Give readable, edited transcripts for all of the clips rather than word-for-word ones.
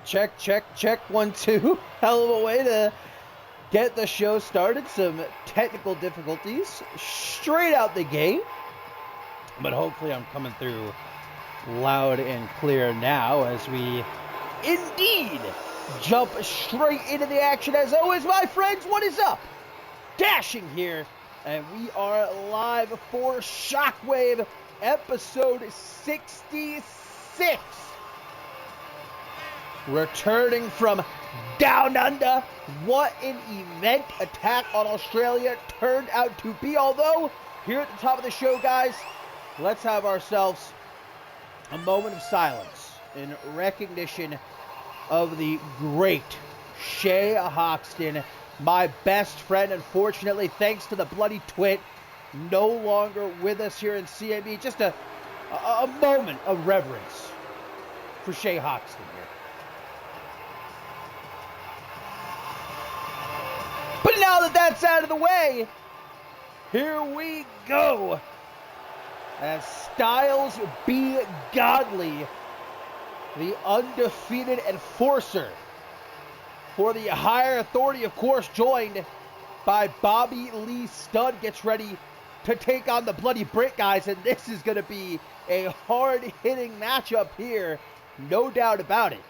Check, check, check, 1, 2. Hell of a way to get the show started. Some technical difficulties straight out the gate. But hopefully I'm coming through loud and clear now as we indeed jump straight into the action. As always, my friends, what is up? Dashing here, and we are live for Shockwave episode 66. Returning from down under. What an event Attack on Australia turned out to be. Although, here at the top of the show, guys, let's have ourselves a moment of silence in recognition of the great Shay Hoxton, my best friend. Unfortunately, thanks to the bloody twit, no longer with us here in CMV. Just a moment of reverence for Shay Hoxton here. But now that that's out of the way, here we go. As Styles be Godly, the undefeated enforcer for the higher authority, of course, joined by Bobby Lee Studd, gets ready to take on the Bloody Brit guys, and this is going to be a hard-hitting matchup here, no doubt about it.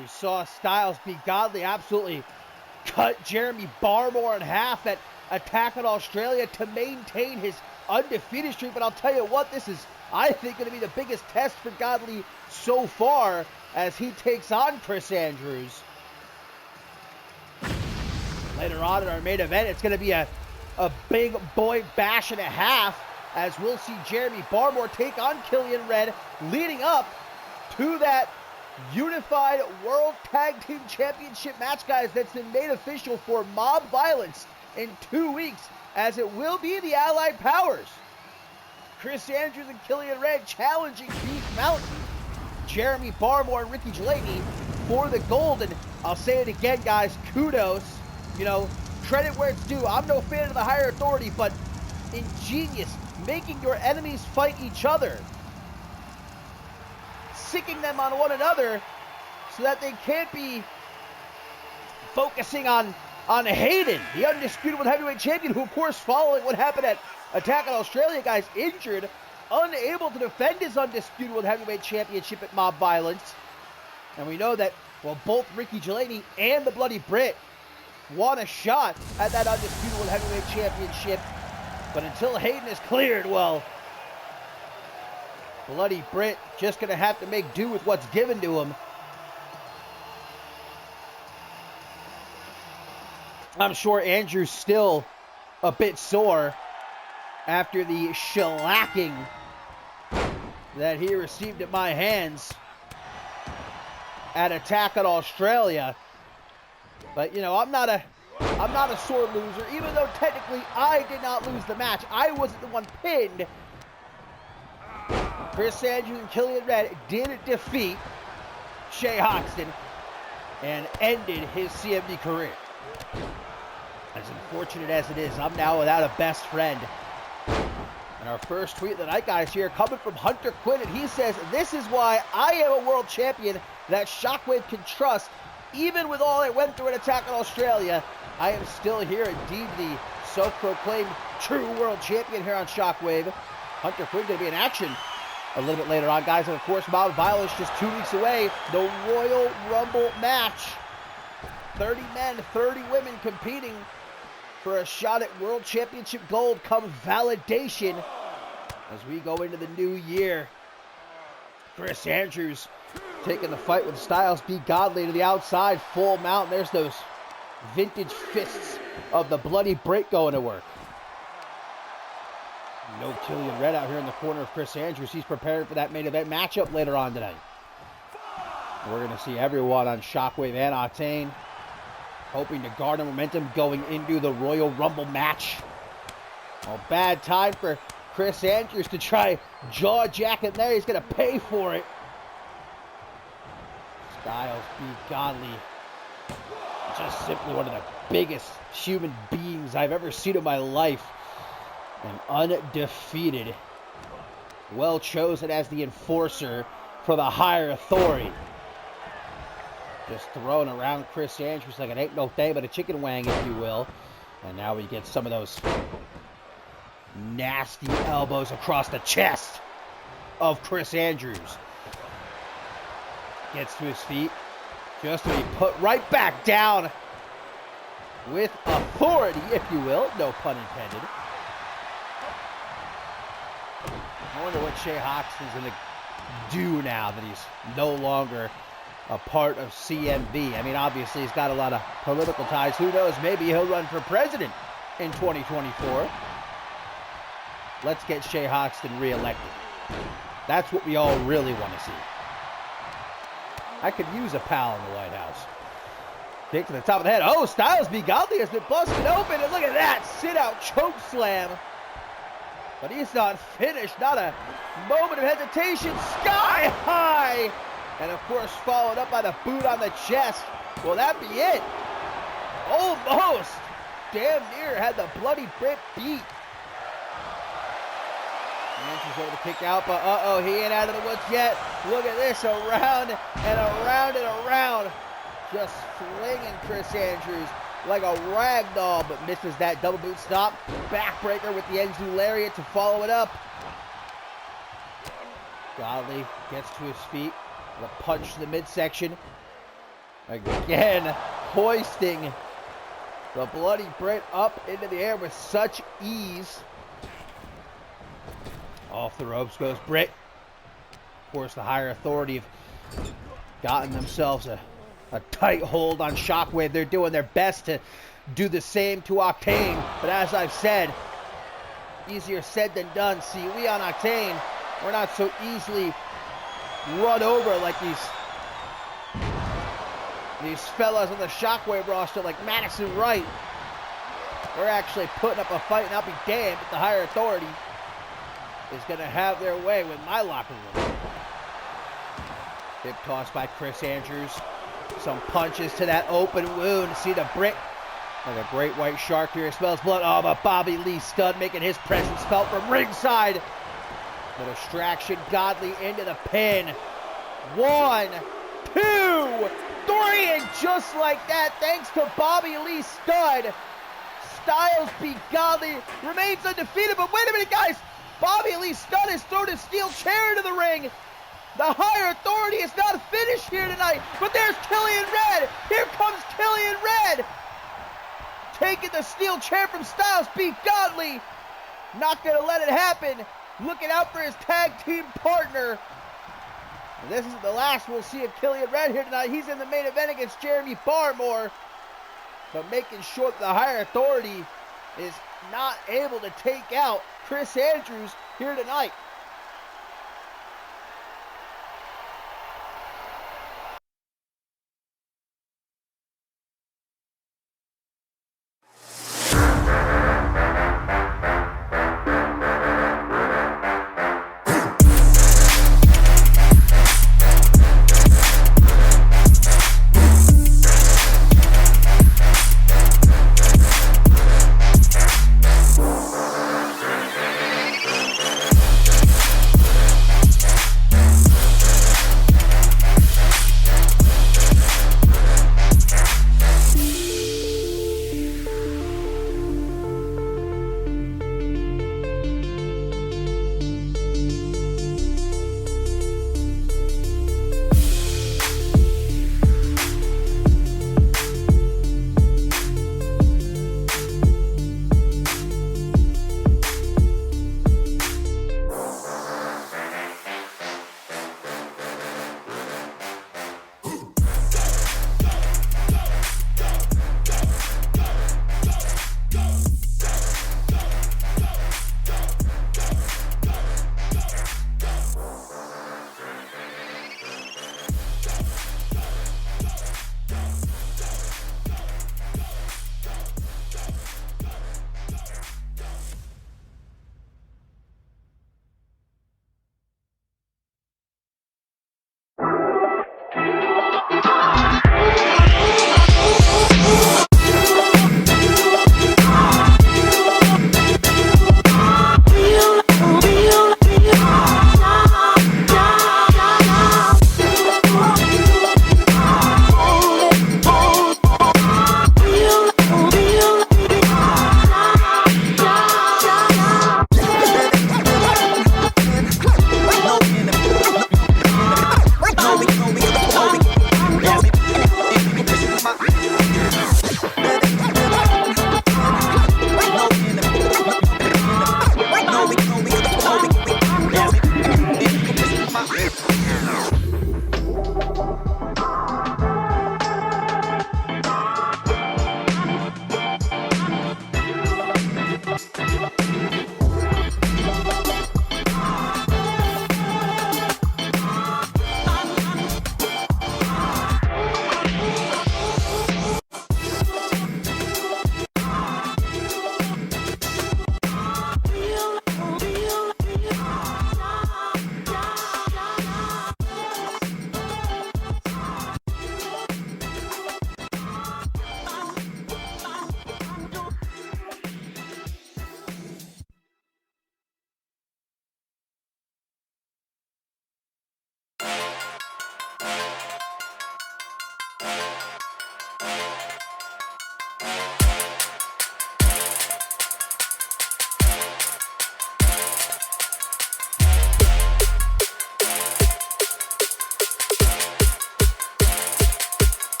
We saw Styles be Godly absolutely cut Jeremy Barmore in half at Attack on Australia to maintain his undefeated streak. But I'll tell you what, this is, I think, going to be the biggest test for Godly so far as he takes on Chris Andrews. Later on in our main event, it's going to be a big boy bash and a half as we'll see Jeremy Barmore take on Killian Red, leading up to that Unified World Tag Team Championship match, guys, that's been made official for Mob Violence in 2 weeks, as it will be the Allied Powers. Chris Andrews and Killian Red challenging Beef Mountain, Jeremy Barmore and Ricky Gelati for the gold. And I'll say it again, guys, kudos, credit where it's due. I'm no fan of the higher authority, but ingenious, making your enemies fight each other, sicking them on one another so that they can't be focusing on Hayden, the undisputed world heavyweight champion, who, of course, following what happened at Attack on Australia, guys, injured, unable to defend his undisputed world heavyweight championship at Mob Violence. And we know that, well, both Ricky Gelati and the Bloody Brit want a shot at that undisputed world heavyweight championship. But until Hayden is cleared, well, Bloody Brit just going to have to make do with what's given to him. I'm sure Andrew's still a bit sore after the shellacking that he received at my hands at Attack on Australia. But, I'm not a sore loser, even though technically I did not lose the match. I wasn't the one pinned. Chris Andrews and Killian Red did defeat Shay Hoxton and ended his CMV career. As unfortunate as it is, I'm now without a best friend. And our first tweet of the night, guys, here coming from Hunter Quinn, and he says, "This is why I am a world champion that Shockwave can trust. Even with all I went through at Attack on Australia, I am still here." Indeed, the self-proclaimed true world champion here on Shockwave. Hunter Quinn going to be in action a little bit later on, guys. And of course, Mob Violence just 2 weeks away. The Royal Rumble match. 30 men, 30 women competing for a shot at World Championship gold come validation as we go into the new year. Chris Andrews taking the fight with Styles be Godly to the outside, full mount. There's those vintage fists of the Bloody Brit going to work. No Killian Red out here in the corner of Chris Andrews. He's prepared for that main event matchup later on tonight. We're going to see everyone on Shockwave and Octane hoping to garner momentum going into the Royal Rumble match. A bad time for Chris Andrews to try jaw jacking there. He's going to pay for it. Styles be Godly. Just simply one of the biggest human beings I've ever seen in my life. And undefeated well chosen as the enforcer for the higher authority. Just throwing around Chris Andrews like it ain't no thing but a chicken wang, if you will. And now we get some of those nasty elbows across the chest of Chris Andrews. Gets to his feet, just to be put right back down with authority, if you will. No pun intended. I wonder what Shea Hoxton's going to do now that he's no longer a part of CMV. I mean, obviously, he's got a lot of political ties. Who knows? Maybe he'll run for president in 2024. Let's get Shea Hoxton reelected. That's what we all really want to see. I could use a pal in the White House. Kick to the top of the head. Oh, Styles B. Godley has been busted open. And look at that. Sit-out choke slam. But he's not finished. Not a moment of hesitation. Sky high. And, of course, followed up by the boot on the chest. Will that be it? Almost. Damn near had the bloody Brit beat. Andrews over the kick out, but uh-oh, he ain't out of the woods yet. Look at this, around and around and around. Just flinging Chris Andrews like a rag doll, but misses that double boot stop. Backbreaker with the Enzu lariat to follow it up. Godley gets to his feet. The punch to the midsection. Again, hoisting the bloody Brit up into the air with such ease. Off the ropes goes Brit. Of course, the higher authority have gotten themselves a tight hold on Shockwave. They're doing their best to do the same to Octane. But as I've said, easier said than done. See, we on Octane, we're not so easily run over like these fellas on the Shockwave roster like Madison Wright. We're actually putting up a fight, and I'll be damned if the higher authority is going to have their way with my locker room. Hip toss by Chris Andrews. Some punches to that open wound. See the Brit like a great white shark here. He smells blood. Oh, but Bobby Lee Stud making his presence felt from ringside. The distraction, Godley into the pin. 1, 2, 3, and just like that, thanks to Bobby Lee Stud, Styles B. Godley remains undefeated. But wait a minute, guys. Bobby Lee Stud has thrown a steel chair into the ring. The higher authority is not finished here tonight. But there's Killian Red. Here comes Killian Red. Taking the steel chair from Styles B. Godley. Not going to let it happen. Looking out for his tag team partner. And this is the last we'll see of Killian Red here tonight. He's in the main event against Jeremy Barmore. But making sure that the higher authority is not able to take out Chris Andrews here tonight.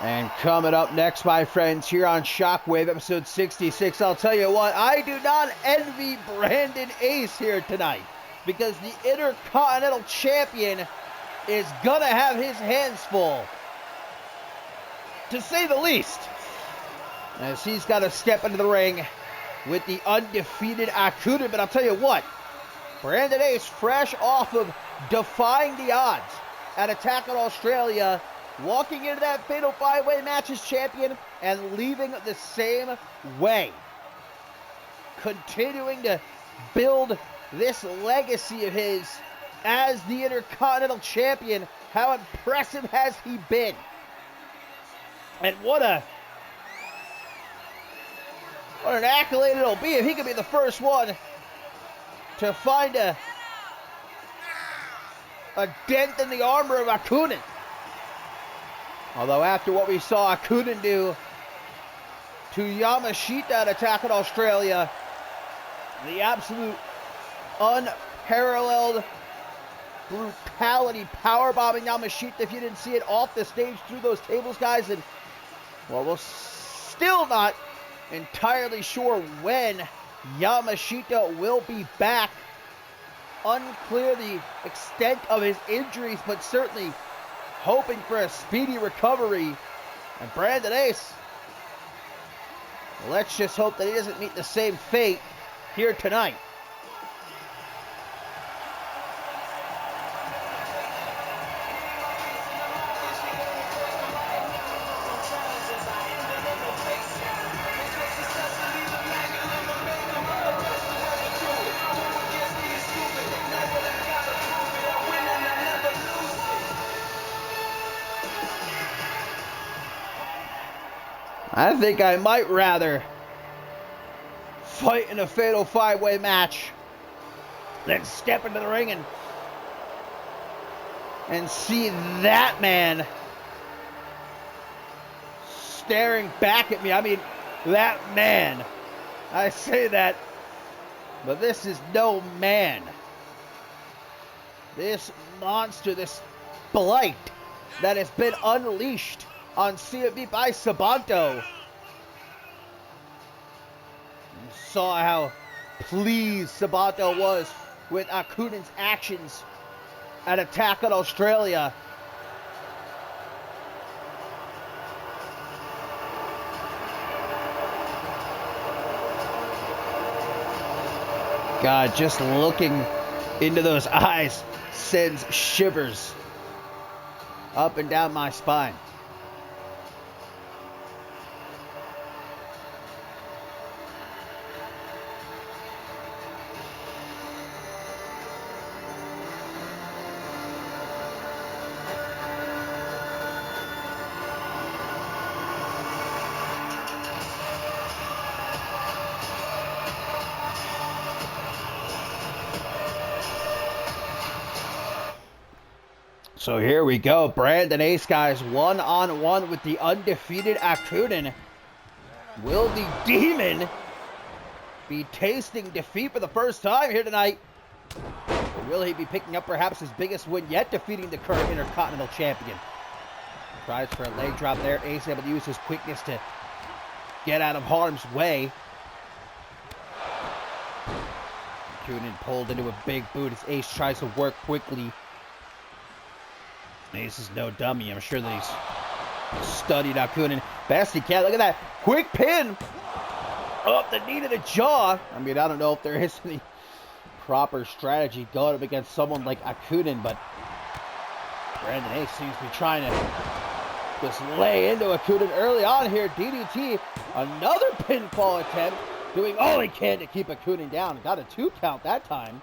And coming up next, my friends, here on Shockwave, episode 66, I'll tell you what, I do not envy Brandon Ace here tonight, because the Intercontinental Champion is gonna have his hands full, to say the least, as he's got to step into the ring with the undefeated Akuda. But I'll tell you what, Brandon Ace, fresh off of defying the odds at Attack on Australia, walking into that Fatal 5-Way match as champion and leaving the same way. Continuing to build this legacy of his as the Intercontinental Champion. How impressive has he been? And what an accolade it'll be if he could be the first one to find a dent in the armor of Akunin. Although after what we saw Akunin do to Yamashita at Attack on Australia, the absolute unparalleled brutality, powerbombing Yamashita, if you didn't see it, off the stage through those tables, guys. And, well, we're still not entirely sure when Yamashita will be back. Unclear the extent of his injuries, but certainly hoping for a speedy recovery. And Brandon Ace, let's just hope that he doesn't meet the same fate here tonight. I think I might rather fight in a Fatal 5-Way match than step into the ring and see that man staring back at me. I mean, that man. I say that, but this is no man. This monster, this blight that has been unleashed on CMV by Sabanto. You saw how pleased Sabanto was with Akunin's actions at Attack on Australia. God, just looking into those eyes sends shivers up and down my spine. So here we go. Brandon Ace, guys, one-on-one with the undefeated Akunin. Will the Demon be tasting defeat for the first time here tonight? Or will he be picking up perhaps his biggest win yet, defeating the current Intercontinental Champion? Tries for a leg drop there. Ace able to use his quickness to get out of harm's way. Akunin pulled into a big boot as Ace tries to work quickly. Ace is no dummy. I'm sure that he's studied Akunin best he can. Look at that quick pin up the knee to the jaw. I mean, I don't know if there is any proper strategy going up against someone like Akunin, but Brandon Ace seems to be trying to just lay into Akunin early on here. DDT, another pinfall attempt, doing all he can to keep Akunin down. Got a 2 count that time.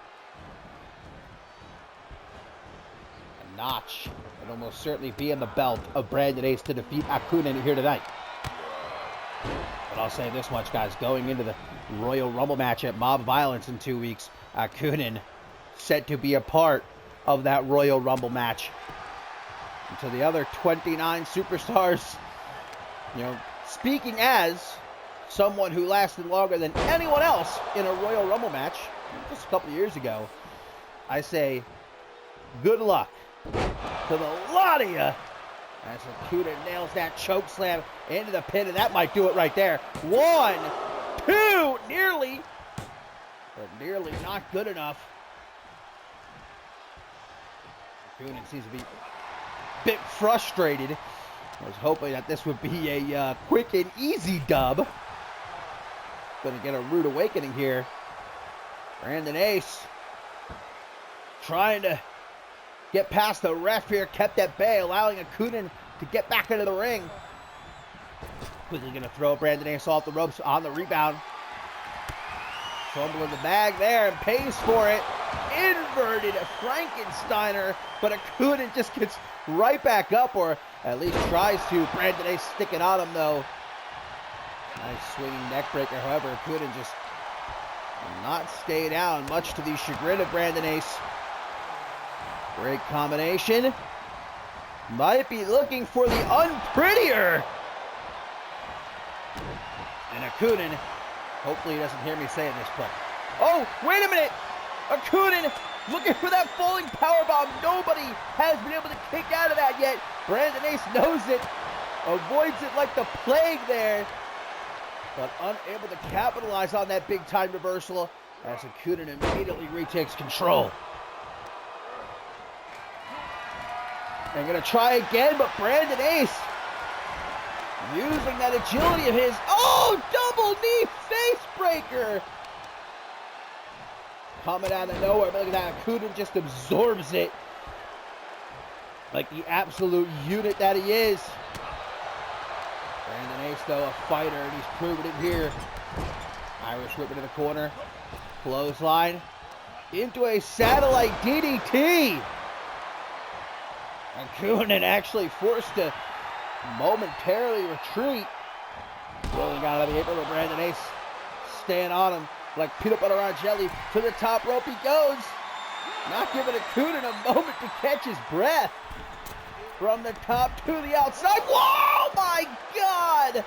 A notch would almost certainly be in the belt of Brandon Ace to defeat Akunin here tonight. But I'll say this much, guys. Going into the Royal Rumble match at Mob Violence in 2 weeks, Akunin set to be a part of that Royal Rumble match. And to the other 29 superstars, you know, speaking as someone who lasted longer than anyone else in a Royal Rumble match just a couple of years ago, I say good luck to the lot of you As Akuda nails that choke slam into the pin, and that might do it right there. 1, 2, nearly, but nearly not good enough. Akuda seems to be a bit frustrated. I was hoping that this would be a quick and easy dub. Gonna get a rude awakening here. Brandon Ace trying to get past the ref here, kept at bay, allowing Akuda to get back into the ring. Quickly gonna throw Brandon Ace off the ropes on the rebound. Fumbling the bag there and pays for it. Inverted Frankensteiner, but Akuda just gets right back up, or at least tries to. Brandon Ace sticking on him though. Nice swinging neck breaker, however, Akuda just will not stay down, much to the chagrin of Brandon Ace. Great combination. Might be looking for the unprettier. And Akuda, hopefully he doesn't hear me saying this, but oh, wait a minute! Akuda looking for that falling powerbomb. Nobody has been able to kick out of that yet. Brandon Ace knows it, avoids it like the plague there, but unable to capitalize on that big time reversal as Akuda immediately retakes control. They're going to try again, but Brandon Ace using that agility of his. Oh, double knee face breaker. Coming out of nowhere, but look at that. Akuda just absorbs it like the absolute unit that he is. Brandon Ace, though, a fighter, and he's proven it here. Irish whip into the corner. Clothesline into a satellite DDT. Akuda actually forced to momentarily retreat. Rolling out of the apron with Brandon Ace staying on him like peanut butter on jelly. To the top rope he goes. Not giving Akuda a moment to catch his breath. From the top to the outside. Whoa, my God!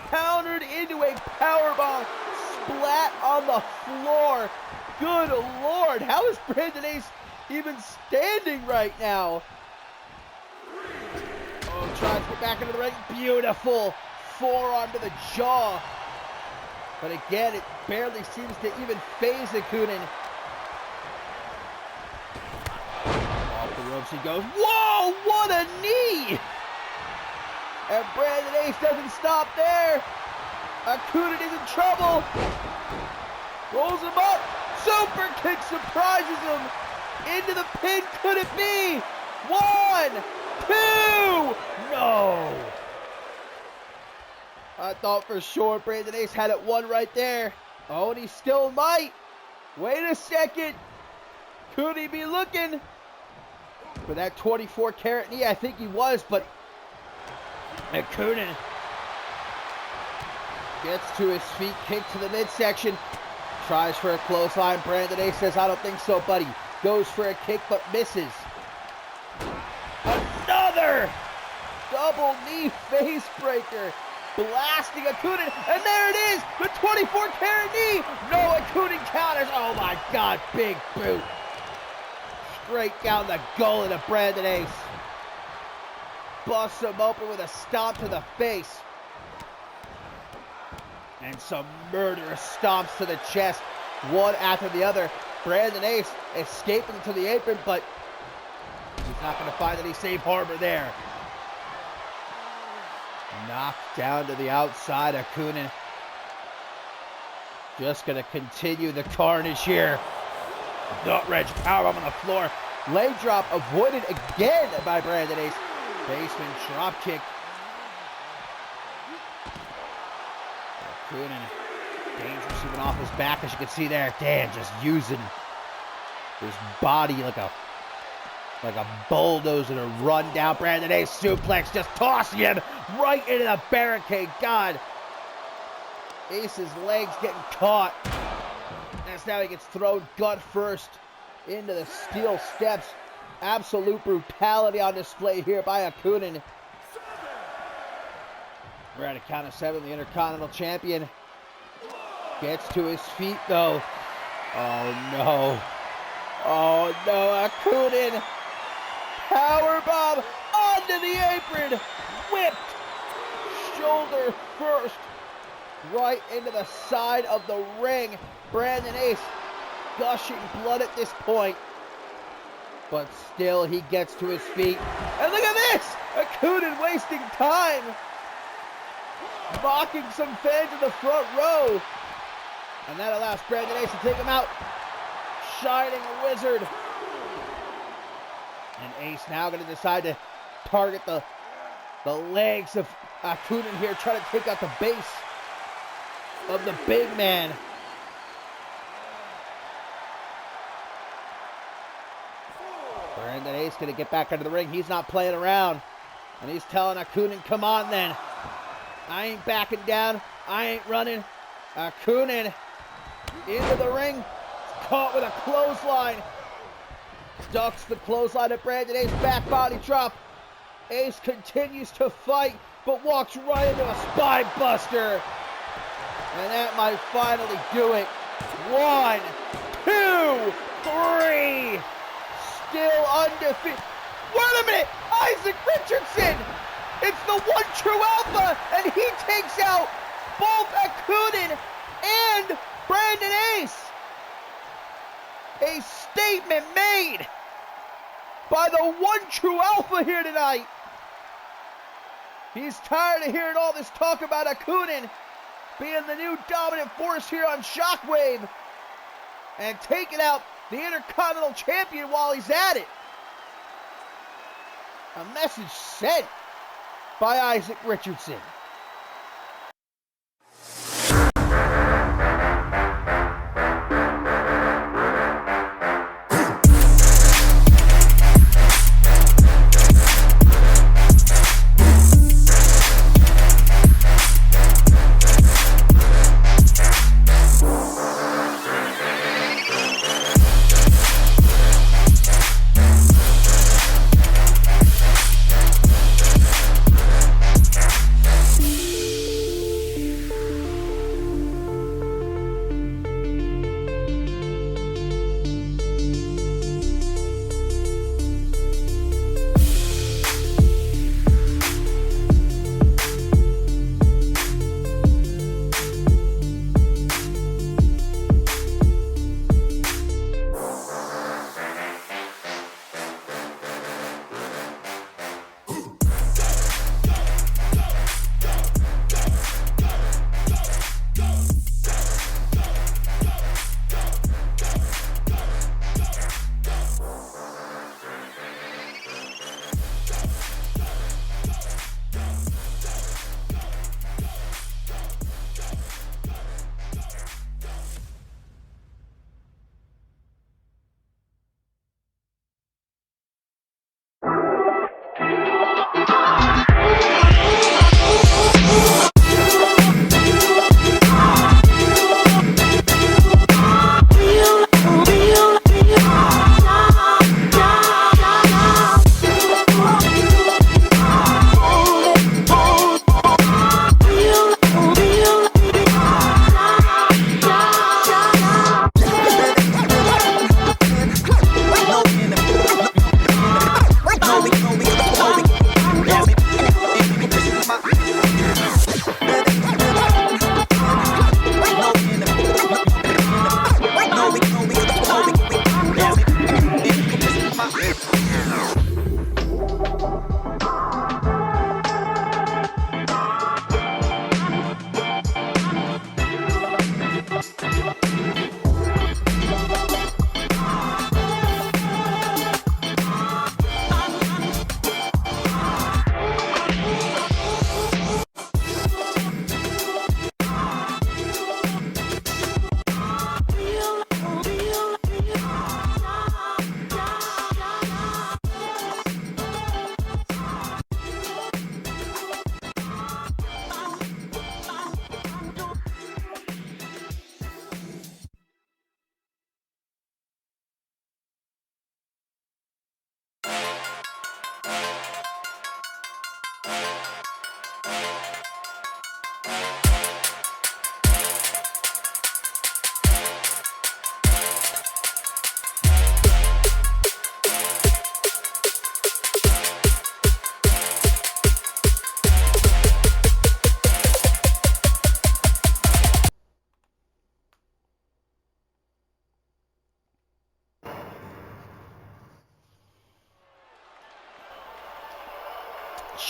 Countered into a powerbomb. Splat on the floor. Good Lord, how is Brandon Ace even standing right now? Oh, tries to get back into the ring. Beautiful forearm to the jaw. But again, it barely seems to even phase Akuda. Off the ropes he goes. Whoa, what a knee! And Brandon Ace doesn't stop there. Akuda is in trouble. Rolls him up. Super kick surprises him. Into the pin. Could it be? 1, 2. No. I thought for sure Brandon Ace had it won right there. Oh, and he still might. Wait a second. Could he be looking for that 24-karat knee? I think he was, but Akuda gets to his feet, kick to the midsection, tries for a clothesline. Brandon Ace says, I don't think so, buddy. Goes for a kick, but misses. Another double knee face breaker. Blasting Akuda, and there it is, the 24-karat knee. No, Akuda counters. Oh my God, big boot. Straight down the gullet of Brandon Ace. Busts him open with a stomp to the face. And some murderous stomps to the chest, one after the other. Brandon Ace escaping to the apron, but he's not going to find any safe harbor there. Knocked down to the outside. Akuda just going to continue the carnage here. Gut-wrench powerbomb on the floor. Leg drop avoided again by Brandon Ace. Basement drop kick. Akuda dangerous even off his back, as you can see there. Dan just using his body like a bulldozer to run down. Brandon Ace suplex, just tossing him right into the barricade. God, Ace's legs getting caught. As now he gets thrown gut first into the steel steps. Absolute brutality on display here by Akuda. We're at a count of 7. The Intercontinental Champion gets to his feet though. Oh no. Oh no, Akuda. Powerbomb on onto the apron, whipped, shoulder first, right into the side of the ring. Brandon Ace gushing blood at this point, but still he gets to his feet. And look at this! Akunin wasting time, mocking some fans in the front row. And that allows Brandon Ace to take him out. Shining a wizard. And Ace now going to decide to target the legs of Akunin here, trying to take out the base of the big man. Brandon Ace going to get back into the ring. He's not playing around. And he's telling Akunin, come on then. I ain't backing down. I ain't running. Akunin into the ring. Caught with a clothesline. Ducks the clothesline at Brandon Ace. Back body drop. Ace continues to fight, but walks right into a spine buster. And that might finally do it. 1, 2, 3. Still undefeated. Wait a minute! Isaac Richardson! It's the one true alpha, and he takes out both Akunin and Brandon Ace. A statement made by the one true alpha here tonight. He's tired of hearing all this talk about Akunin being the new dominant force here on Shockwave and taking out the Intercontinental Champion while he's at it. A message sent by Isaac Richardson.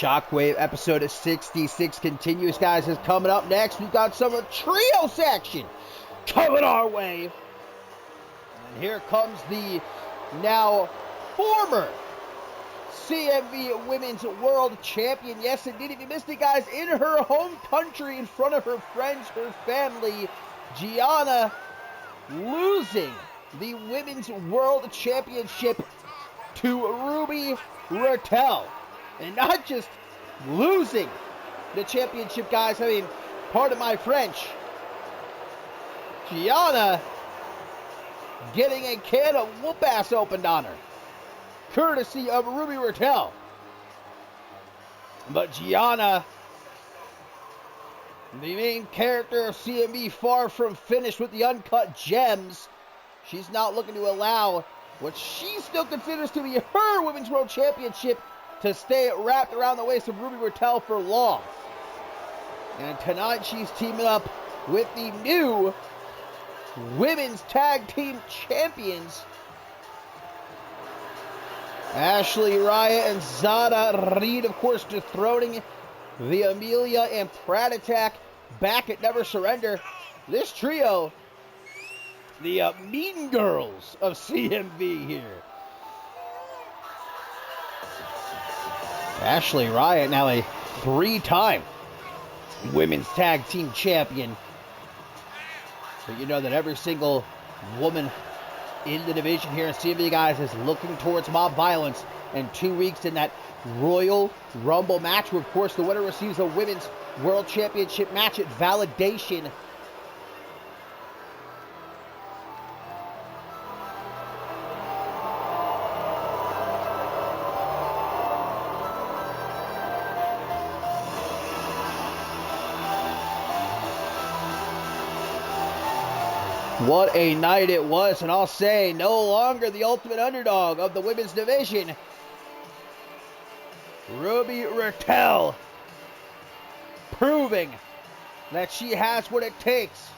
Shockwave episode of 66 continues, guys. Is coming up next. We've got some trio section coming our way. And here comes the now former CMV Women's World Champion. Yes, indeed, if you missed it, guys, in her home country, in front of her friends, her family, Gianna losing the Women's World Championship to Ruby Raquel. And not just losing the championship, guys. I mean, pardon my French. Gianna getting a can of whoop-ass opened on her, courtesy of Ruby Raquel. But Gianna, the main character of CMV, far from finished with the uncut gems. She's not looking to allow what she still considers to be her Women's World Championship to stay wrapped around the waist of Ruby Raquel for long. And tonight she's teaming up with the new Women's Tag Team Champions, Ashley Riot and Zada Reed, of course, dethroning the Amelia and Pratt attack back at Never Surrender. This trio, the Mean Girls of CMV here. Ashley Riot, now a 3-time Women's Tag Team Champion. So you know that every single woman in the division here in CMV, guys, is looking towards mob violence. And 2 weeks in that Royal Rumble match, where, of course, the winner receives a Women's World Championship match at Validation. What a night it was, and I'll say, no longer the ultimate underdog of the women's division. Ruby Raquel proving that she has what it takes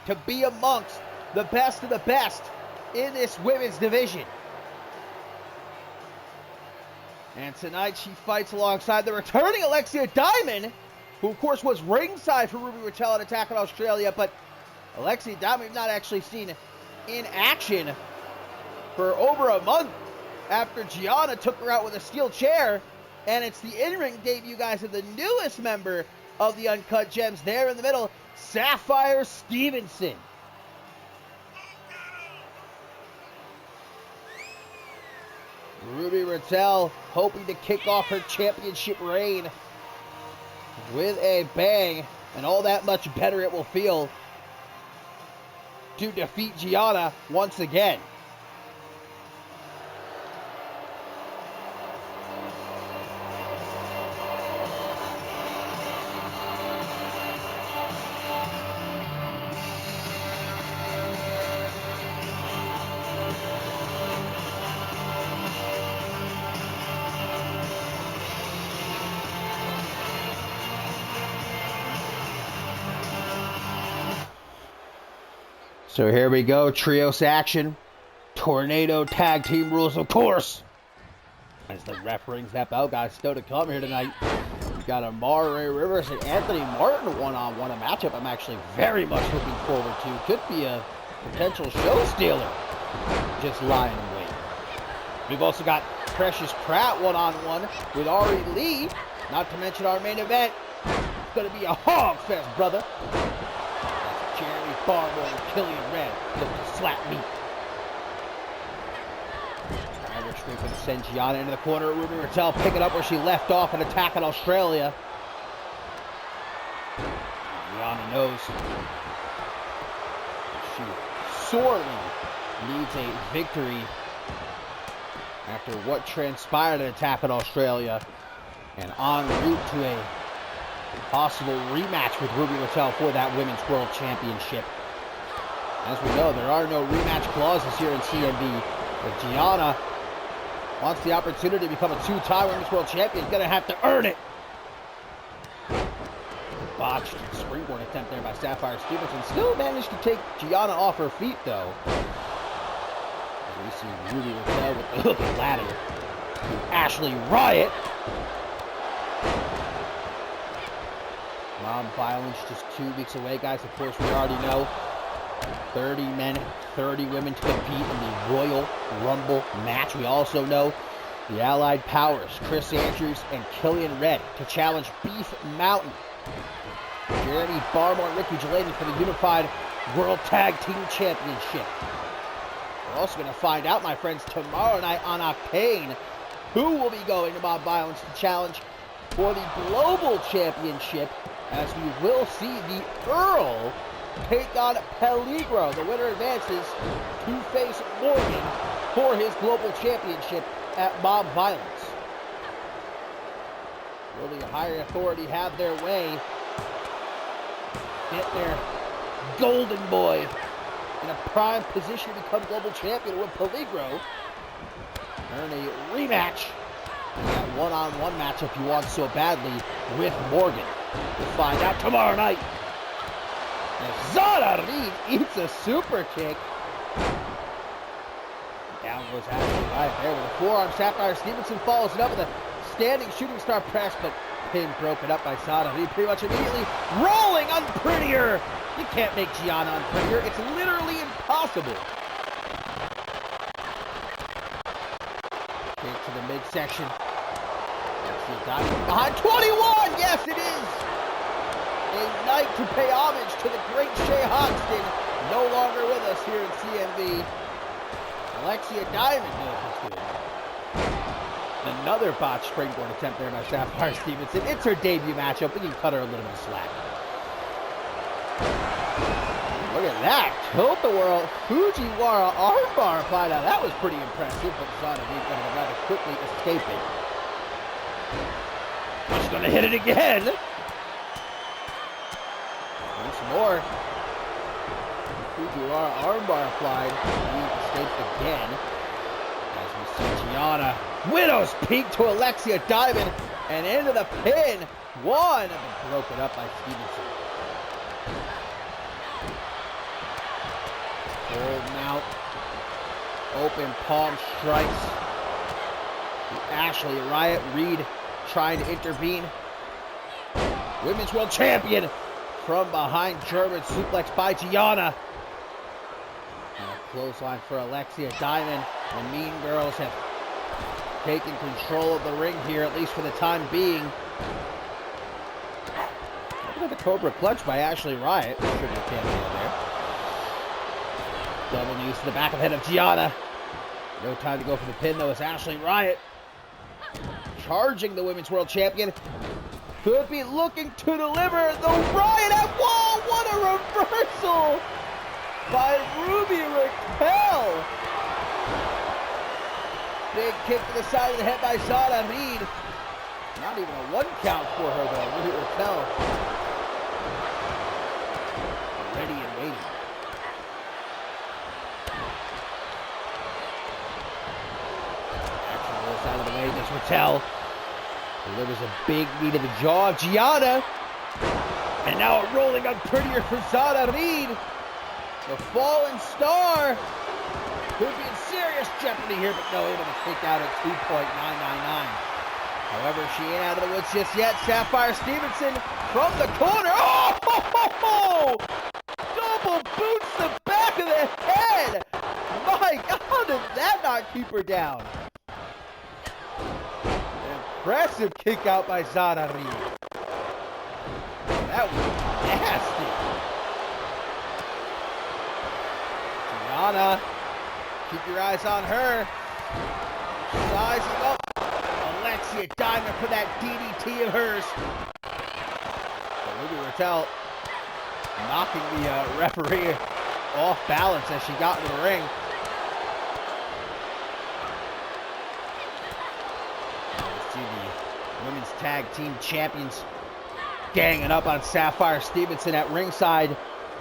to be amongst the best of the best in this women's division. And tonight she fights alongside the returning Alexia Diamond, who of course was ringside for Ruby Raquel at Attack in Australia, but Alexia Diamond we've not actually seen in action for over a month after Gianna took her out with a steel chair. And it's the in-ring debut, guys, of the newest member of the Uncut Gems there in the middle, Sapphire Stevenson. Ruby Raquel hoping to kick off her championship reign with a bang, and all that much better it will feel to defeat Gianna once again. So here we go, trios action. Tornado tag team rules, of course. As the ref rings that bell, guys, still to come here tonight. We've got Amari Rivers and Anthony Martin one-on-one, a matchup I'm actually very much looking forward to. Could be a potential show stealer. Just lying in wait. We've also got Precious Pratt one-on-one with Ari Lee. Not to mention our main event. It's going to be a hog fest, brother. Jeremy Barber and Killian Red look to slap me. Irish Street going to send Gianna into the corner. Ruby Raquel pick it up where she left off and Attack in Australia. Gianna knows she sorely needs a victory after what transpired at Attack in Australia, and en route to a possible rematch with Ruby Raquel for that Women's World Championship. As we know, there are no rematch clauses here in CMV. If Gianna wants the opportunity to become a 2-time Women's World Champion, going to have to earn it. Botched springboard attempt there by Sapphire Stevenson. Still managed to take Gianna off her feet, though. As we see Ruby Raquel with the hook and ladder to Ashley Riot. Mob Violence just 2 weeks away, guys. Of course, we already know 30 men, 30 women to compete in the Royal Rumble match. We also know the Allied Powers, Chris Andrews and Killian Red, to challenge Beef Mountain, Jeremy Barmore and Ricky Gelady for the Unified World Tag Team Championship. We're also going to find out, my friends, tomorrow night on Octane, who will be going to Mob Violence to challenge for the Global Championship, as we will see the Earl take on Peligro. The winner advances to face Morgan for his Global Championship at Mob Violence. Will the higher authority have their way? Get their golden boy in a prime position to become global champion with Peligro. Earn a rematch in that one-on-one matchup he wants so badly with Morgan. We'll find out tomorrow night. As Zara Reed eats a super kick. Down goes Ashley right there with a forearm. Sapphire Stevenson follows it up with a standing shooting star press, but pin broken up by Zara Reed pretty much immediately. Rolling Unprettier. You can't make Gianna Unprettier. It's literally impossible. Kick to the midsection. Let's see, Diamond behind 21. Yes, it is. A night to pay homage to the great Shay Hoxton. No longer with us here in CMV. Alexia Diamond knows what's good. Another botched springboard attempt there by Sapphire Stevenson. It's her debut matchup. We can cut her a little bit of slack. Look at that. Tilt-a-whirl Fujiwara armbar applied. Now that was pretty impressive, but Zara Reed going to rather quickly escape it. She's going to hit it again. Once more. Fujiwara armbar applied. Reed escapes again. As we see Gianna. Widow's Peak to Alexia Diamond. And into the pin. One. And broken up by Stevenson. Full mount. Open palm strikes. Ashley Riot. Reed trying to intervene. Women's World Champion. From behind, German suplex by Gianna. And a clothesline for Alexia Diamond. The Mean Girls have taken control of the ring here, at least for the time being. Look at the Cobra Clutch by Ashley Riot. Sure you can't there. Double knees to the back of the head of Gianna. No time to go for the pin, though, as Ashley Riot charging the Women's World Champion. Could be looking to deliver the Riot at wall. What a reversal by Ruby Raquel. Big kick to the side of the head by Zara Reed. Not even a 1 count for her, though. Ruby Raquel ready and waiting. Action rolls out of the way. There's Raquel. Delivers a big knee to the jaw of Gianna. And now a rolling Unprettier for Zara Reed. The fallen star could be in serious jeopardy here, but no, able to take out at 2.999. However, she ain't out of the woods just yet. Sapphire Stevenson from the corner. Oh! Double boots the back of the head. My God, how did that not keep her down? Impressive kick out by Zara Reed. That was nasty. Gianna, keep your eyes on her. Sizing up Alexia Diamond for that DDT of hers. Ruby Raquel knocking the referee off balance as she got into the ring. Women's Tag Team Champions ganging up on Sapphire Stevenson at ringside.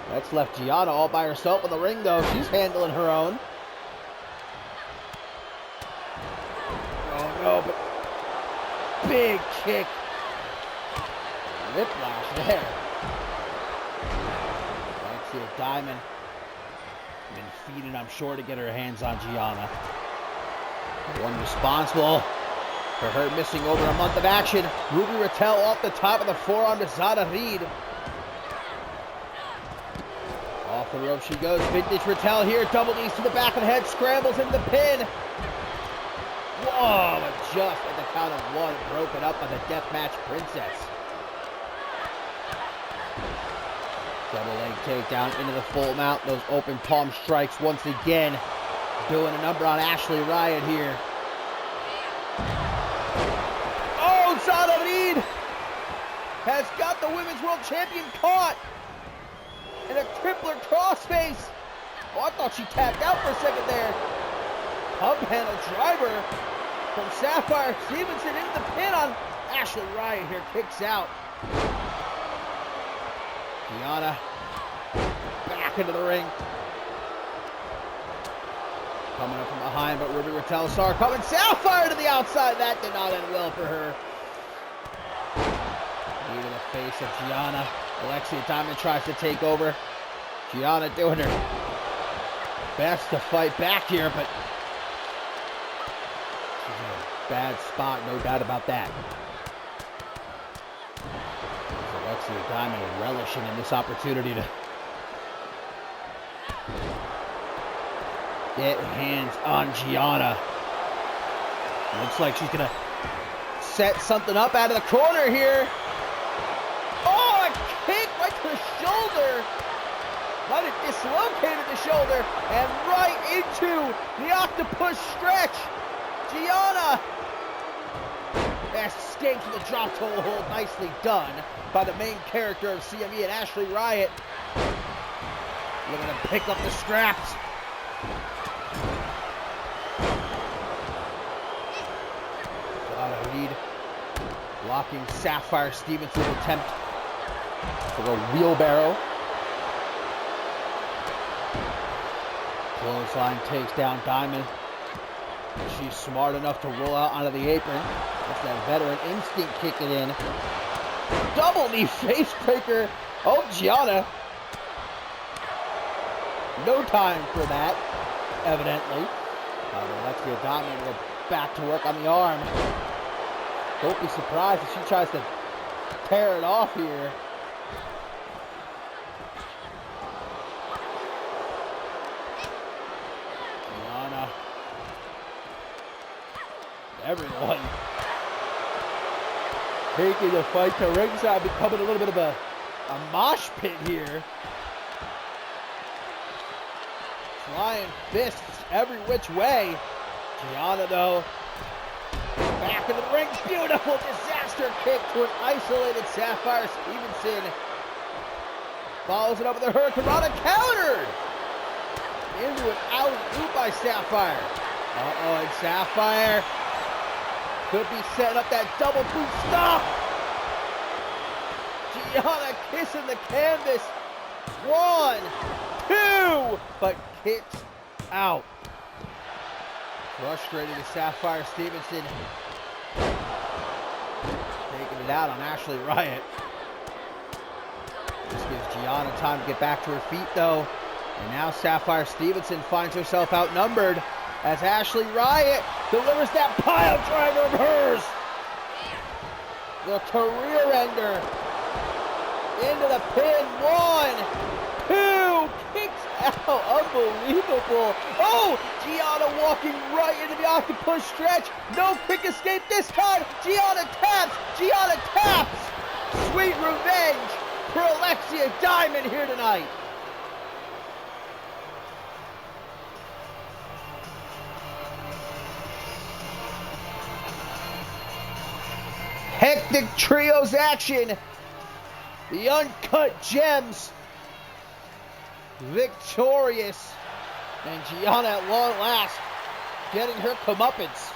That's left Gianna all by herself in the ring, though. She's handling her own. Oh, no, but big kick. Whiplash there. Alexia Diamond been feeding, I'm sure, to get her hands on Gianna. One responsible. For her missing over a month of action, Ruby Rattel off the top of the forearm to Zada Reed. Off the rope she goes. Vintage Rattel here. Double knees to the back of the head. Scrambles into the pin. Whoa, but just at the count of one, broken up by the Deathmatch Princess. Double leg takedown into the full mount. Those open palm strikes once again. Doing a number on Ashley Riot here. Oh, Zada Reed has got the Women's World Champion caught in a crippler crossface. Oh, I thought she tapped out for a second there. Pub handle driver from Sapphire Stevenson into the pin on Ashley Riot here. Kicks out. Gianna back into the ring. Coming up from behind, but Ruby Rattel saw her coming. Sapphire to the outside. That did not end well for her. Knee to the face of Gianna. Alexia Diamond tries to take over. Gianna doing her best to fight back here, but she's in a bad spot, no doubt about that. Alexia Diamond relishing in this opportunity to get hands on Gianna. Looks like she's gonna set something up out of the corner here. Oh, a kick right to the shoulder. Might have dislocated the shoulder and right into the octopus stretch. Gianna escapes with a drop toe hold. Nicely done by the main character of CMV and Ashley Riot. Looking to pick up the straps. Reed blocking Sapphire Stevenson's attempt for a wheelbarrow. Clothesline takes down Diamond. She's smart enough to roll out onto the apron. That's that veteran instinct kicking in. Double knee face breaker. Oh, Gianna. No time for that, evidently. Alexia Diamond will back to work on the arm. Don't be surprised if she tries to tear it off here. Gianna. Everyone taking the fight to ringside, becoming a little bit of a mosh pit here. Flying fists every which way. Gianna, though, back in the ring. Beautiful disaster kick to an isolated Sapphire Stevenson. Follows it up with a Hurricanrana, countered into an alley-oop by Sapphire. Uh-oh, and Sapphire could be setting up that double boot stop. Gianna kissing the canvas. 1, 2, but kicks out. Frustrated as Sapphire Stevenson taking it out on Ashley Riot. This gives Gianna time to get back to her feet, though. And now Sapphire Stevenson finds herself outnumbered as Ashley Riot delivers that pile driver of hers. The career ender into the pin. 1, 2, kicks out. Unbelievable. Oh, Gianna walking right into the octopus stretch. No quick escape this time. Gianna taps. Gianna taps. Sweet revenge for Alexia Diamond here tonight. Hectic trios action. The Uncut Gems victorious. And Gianna at long last getting her comeuppance.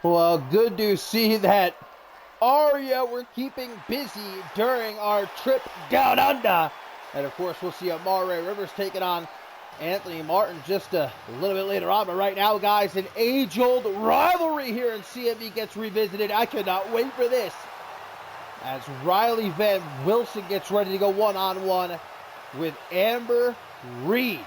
Well, good to see that Arya we're keeping busy during our trip down under. And of course, we'll see Amare Rivers taking on Anthony Martin just a little bit later on. But right now, guys, an age-old rivalry here in CMV gets revisited. I cannot wait for this. As Riley Van Wilson gets ready to go one-on-one with Amber Reed.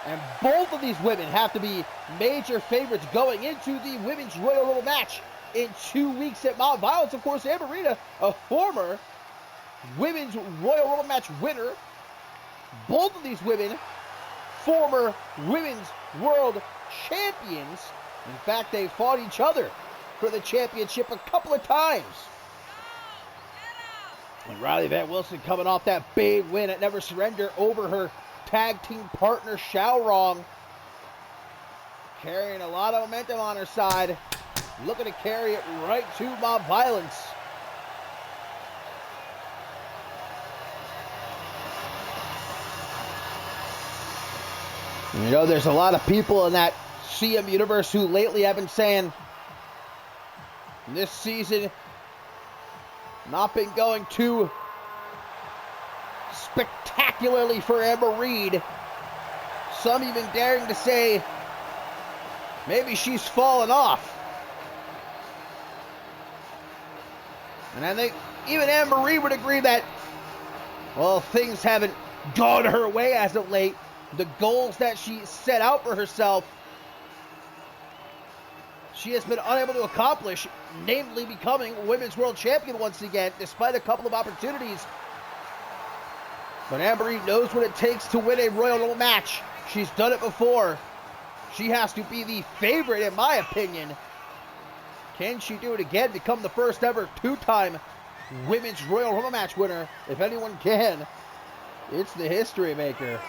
And both of these women have to be major favorites going into the Women's Royal Rumble match in 2 weeks at Mount Violence. Of course, Amber Reed, a former Women's Royal Rumble match winner. Both of these women, former Women's World Champions. In fact, they fought each other for the championship a couple of times. And Riley Van Wilson coming off that big win at Never Surrender over her tag team partner, Xiaorong. Carrying a lot of momentum on her side. Looking to carry it right to Mob Violence. You know, there's a lot of people in that CM universe who lately have been saying this season not been going too spectacularly for Amber Reed. Some even daring to say maybe she's fallen off. And I think even Amber Reed would agree that, well, things haven't gone her way as of late. The goals that she set out for herself, she has been unable to accomplish, namely becoming Women's World Champion once again, despite a couple of opportunities. But Amber Reed knows what it takes to win a Royal Rumble match. She's done it before. She has to be the favorite, in my opinion. Can she do it again? Become the first ever two-time Women's Royal Rumble match winner? If anyone can, it's the history maker.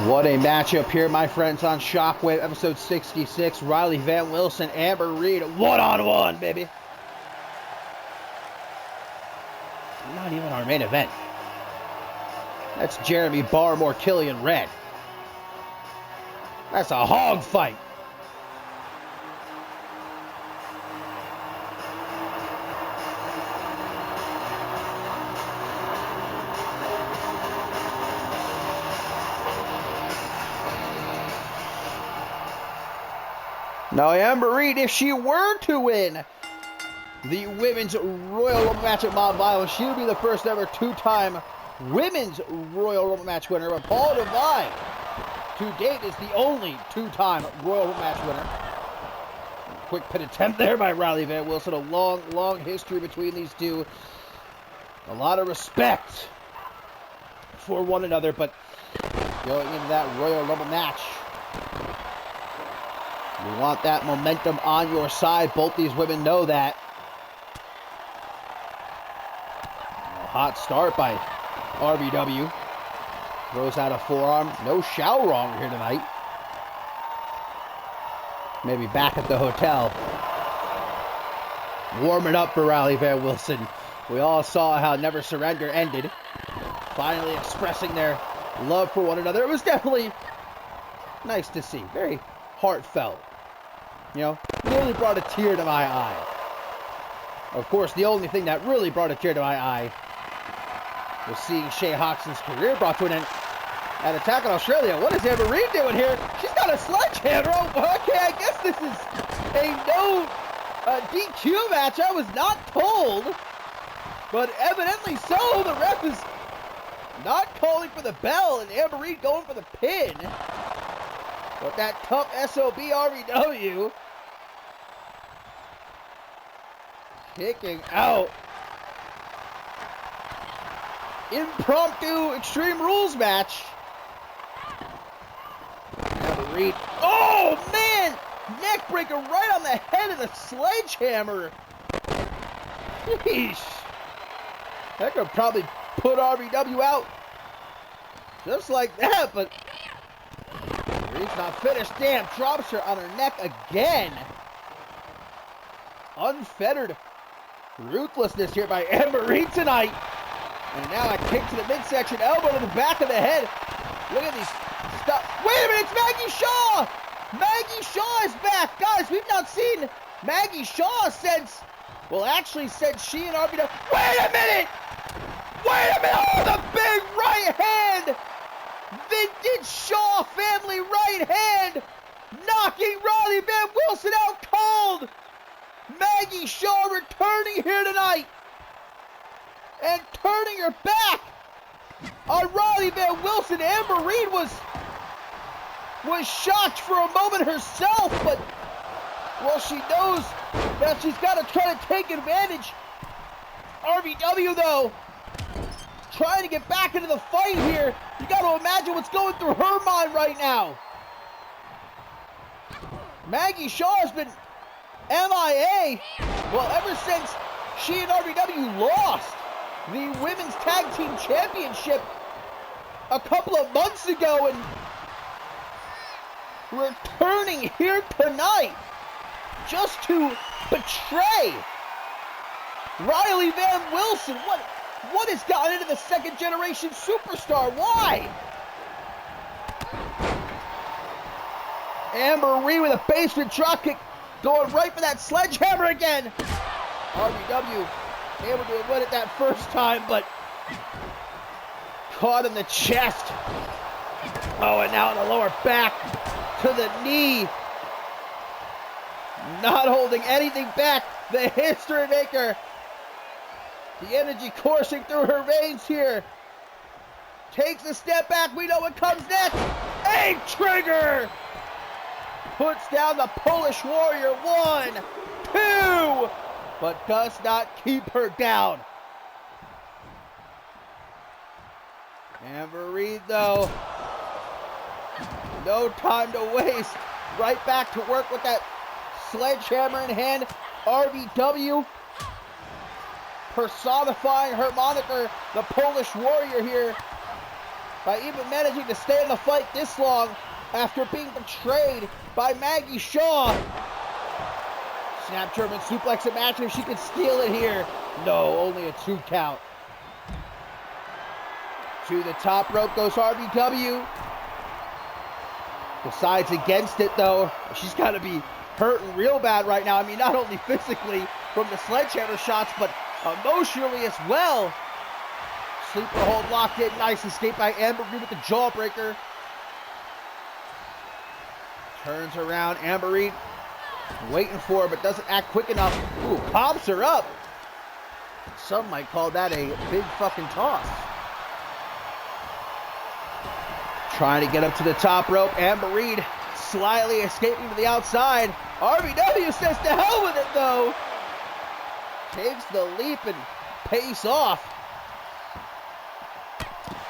What a matchup here, my friends, on Shockwave, episode 66. Riley Van Wilson, Amber Reed, one-on-one, baby. Not even our main event. That's Jeremy Barmore, Killian Red. That's a hog fight. Now, Amber Reed, if she were to win the Women's Royal Rumble match at Mob Violence, she would be the first ever two-time Women's Royal Rumble match winner. But Paula Devine, to date, is the only two-time Royal Rumble match winner. Quick pin attempt there by Riley Van Wilson. A long, long history between these two. A lot of respect for one another, but going into that Royal Rumble match, you want that momentum on your side. Both these women know that. A hot start by RBW. Throws out a forearm. No Xiaorong here tonight. Maybe back at the hotel. Warming up for Riley Van Wilson. We all saw how Never Surrender ended. Finally expressing their love for one another. It was definitely nice to see. Very heartfelt. You know, nearly brought a tear to my eye. Of course, the only thing that really brought a tear to my eye was seeing Shay Hoxton's career brought to an end at Attack on Australia. What is Amber Reed doing here? She's got a sledgehammer. Oh, okay, I guess this is a no DQ match. I was not told. But evidently so. The ref is not calling for the bell, and Amber Reed going for the pin. But that tough SOB RBW kicking out. Impromptu Extreme Rules match. Amber Reed. Oh, man! Neck breaker right on the head of the sledgehammer. Sheesh. That could probably put RBW out Just like that, but Reed's not finished. Damn, drops her on her neck again. Unfettered ruthlessness here by Amber Reed tonight. And now a kick to the midsection, elbow to the back of the head. Look at these stuff. Wait a minute, it's Maggie Shaw! Maggie Shaw is back. Guys, we've not seen Maggie Shaw since, well, actually since she and RBW. Wait a minute! Wait a minute! Oh, the big right hand! Vintage Shaw family right hand! Knocking Riley Van Wilson out cold! Maggie Shaw returning here tonight! And turning her back on Riley Van Wilson. Amber Reed was shocked for a moment herself, but, well, she knows that she's got to try to take advantage. RVW, though, trying to get back into the fight here. You got to imagine what's going through her mind right now. Maggie Shaw has been MIA, well, ever since she and RVW lost the Women's Tag Team Championship a couple of months ago, and returning here tonight just to betray Riley Van Wilson. What has gotten into the second generation superstar? Why? Amber Reed with a basement dropkick, going right for that sledgehammer again. RVW able to win it that first time, but caught in the chest. Oh, and now in the lower back to the knee. Not holding anything back. The history maker. The energy coursing through her veins here. Takes a step back. We know what comes next. A trigger. Puts down the Polish Warrior. 1, 2. But does not keep her down. Amber Reed, though, no time to waste. Right back to work with that sledgehammer in hand. RVW personifying her moniker, the Polish Warrior here, by even managing to stay in the fight this long after being betrayed by Maggie Shaw. Snap German suplex. Imagine if she could steal it here. No, only a 2 count. To the top rope goes RVW. Decides against it, though. She's got to be hurting real bad right now. I mean, not only physically from the sledgehammer shots, but emotionally as well. Sleeper hold locked in. Nice escape by Amber Reed with the jawbreaker. Turns around. Amber Reed waiting for her, but doesn't act quick enough. Ooh, pops her up. Some might call that a big fucking toss. Trying to get up to the top rope. Amber Reed slyly escaping to the outside. RVW says to hell with it, though. Takes the leap and pace off.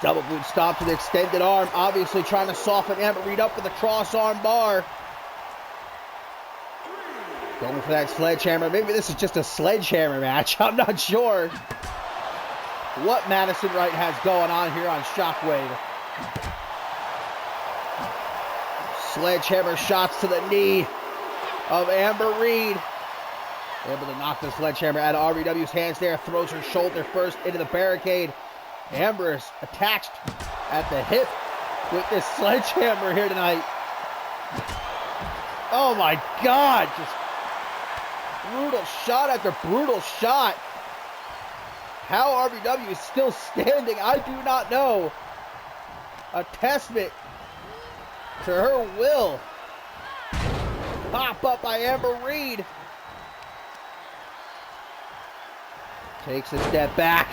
Double boot stomp to the extended arm. Obviously trying to soften Amber Reed up with a cross arm bar. Going for that sledgehammer. Maybe this is just a sledgehammer match. I'm not sure what Madison Wright has going on here on Shockwave. Sledgehammer shots to the knee of Amber Reed. Able to knock the sledgehammer out of RVW's hands there. Throws her shoulder first into the barricade. Amber is attached at the hip with this sledgehammer here tonight. Oh my God. Just brutal shot after brutal shot. How RVW is still standing, I do not know. A testament to her will. Pop up by Amber Reed. Takes a step back.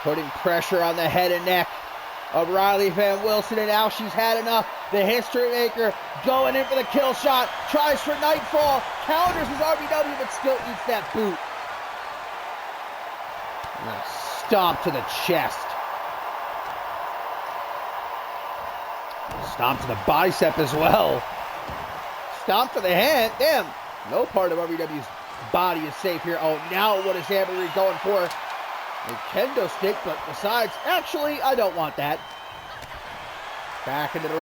Putting pressure on the head and neck of Riley Van Wilson, and now she's had enough. The history maker going in for the kill shot. Tries for nightfall. Counters his RVW, but still eats that boot. And a stomp to the chest. Stomp to the bicep as well. Stomp to the hand. Damn. No part of RVW's body is safe here. Oh, now what is Amber Reed going for? A kendo stick, but besides, actually, I don't want that. Back into the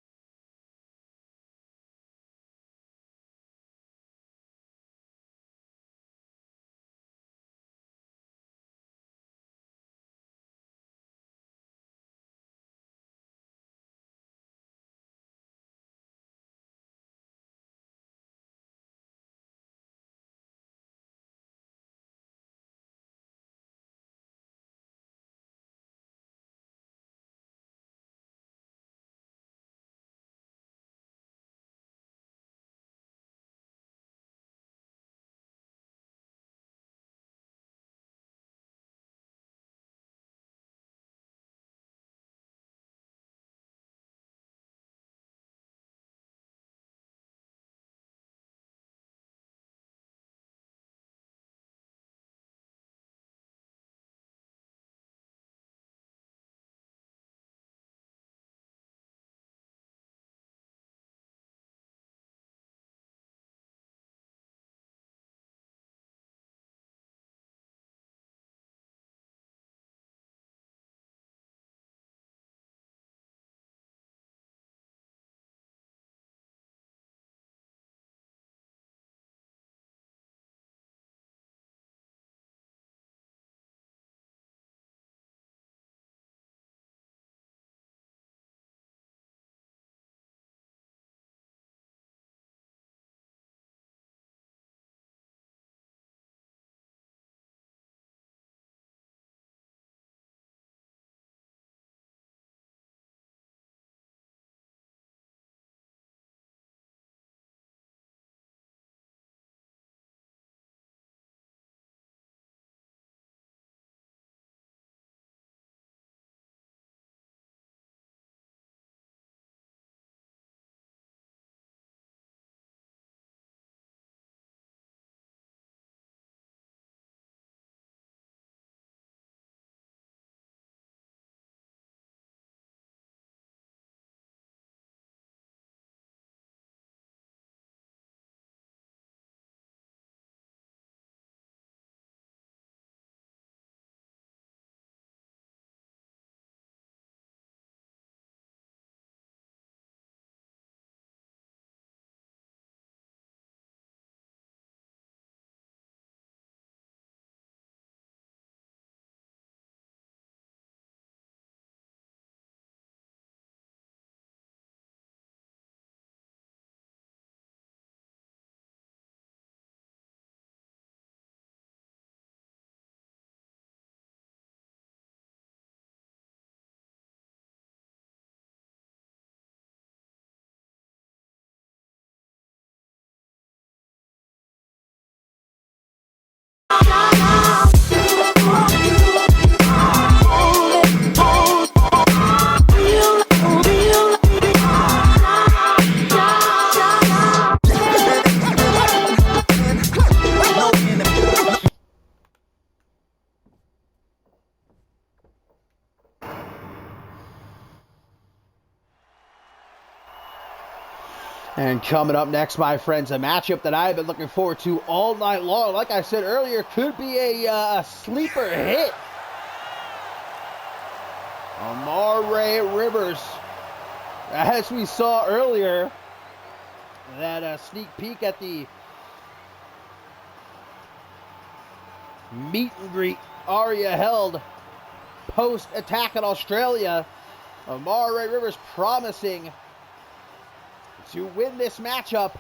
And coming up next, my friends, a matchup that I've been looking forward to all night long. Like I said earlier, could be a sleeper hit. Amare Rivers, as we saw earlier, that sneak peek at the meet and greet Arya held post-attack in Australia. Amare Rivers promising to win this matchup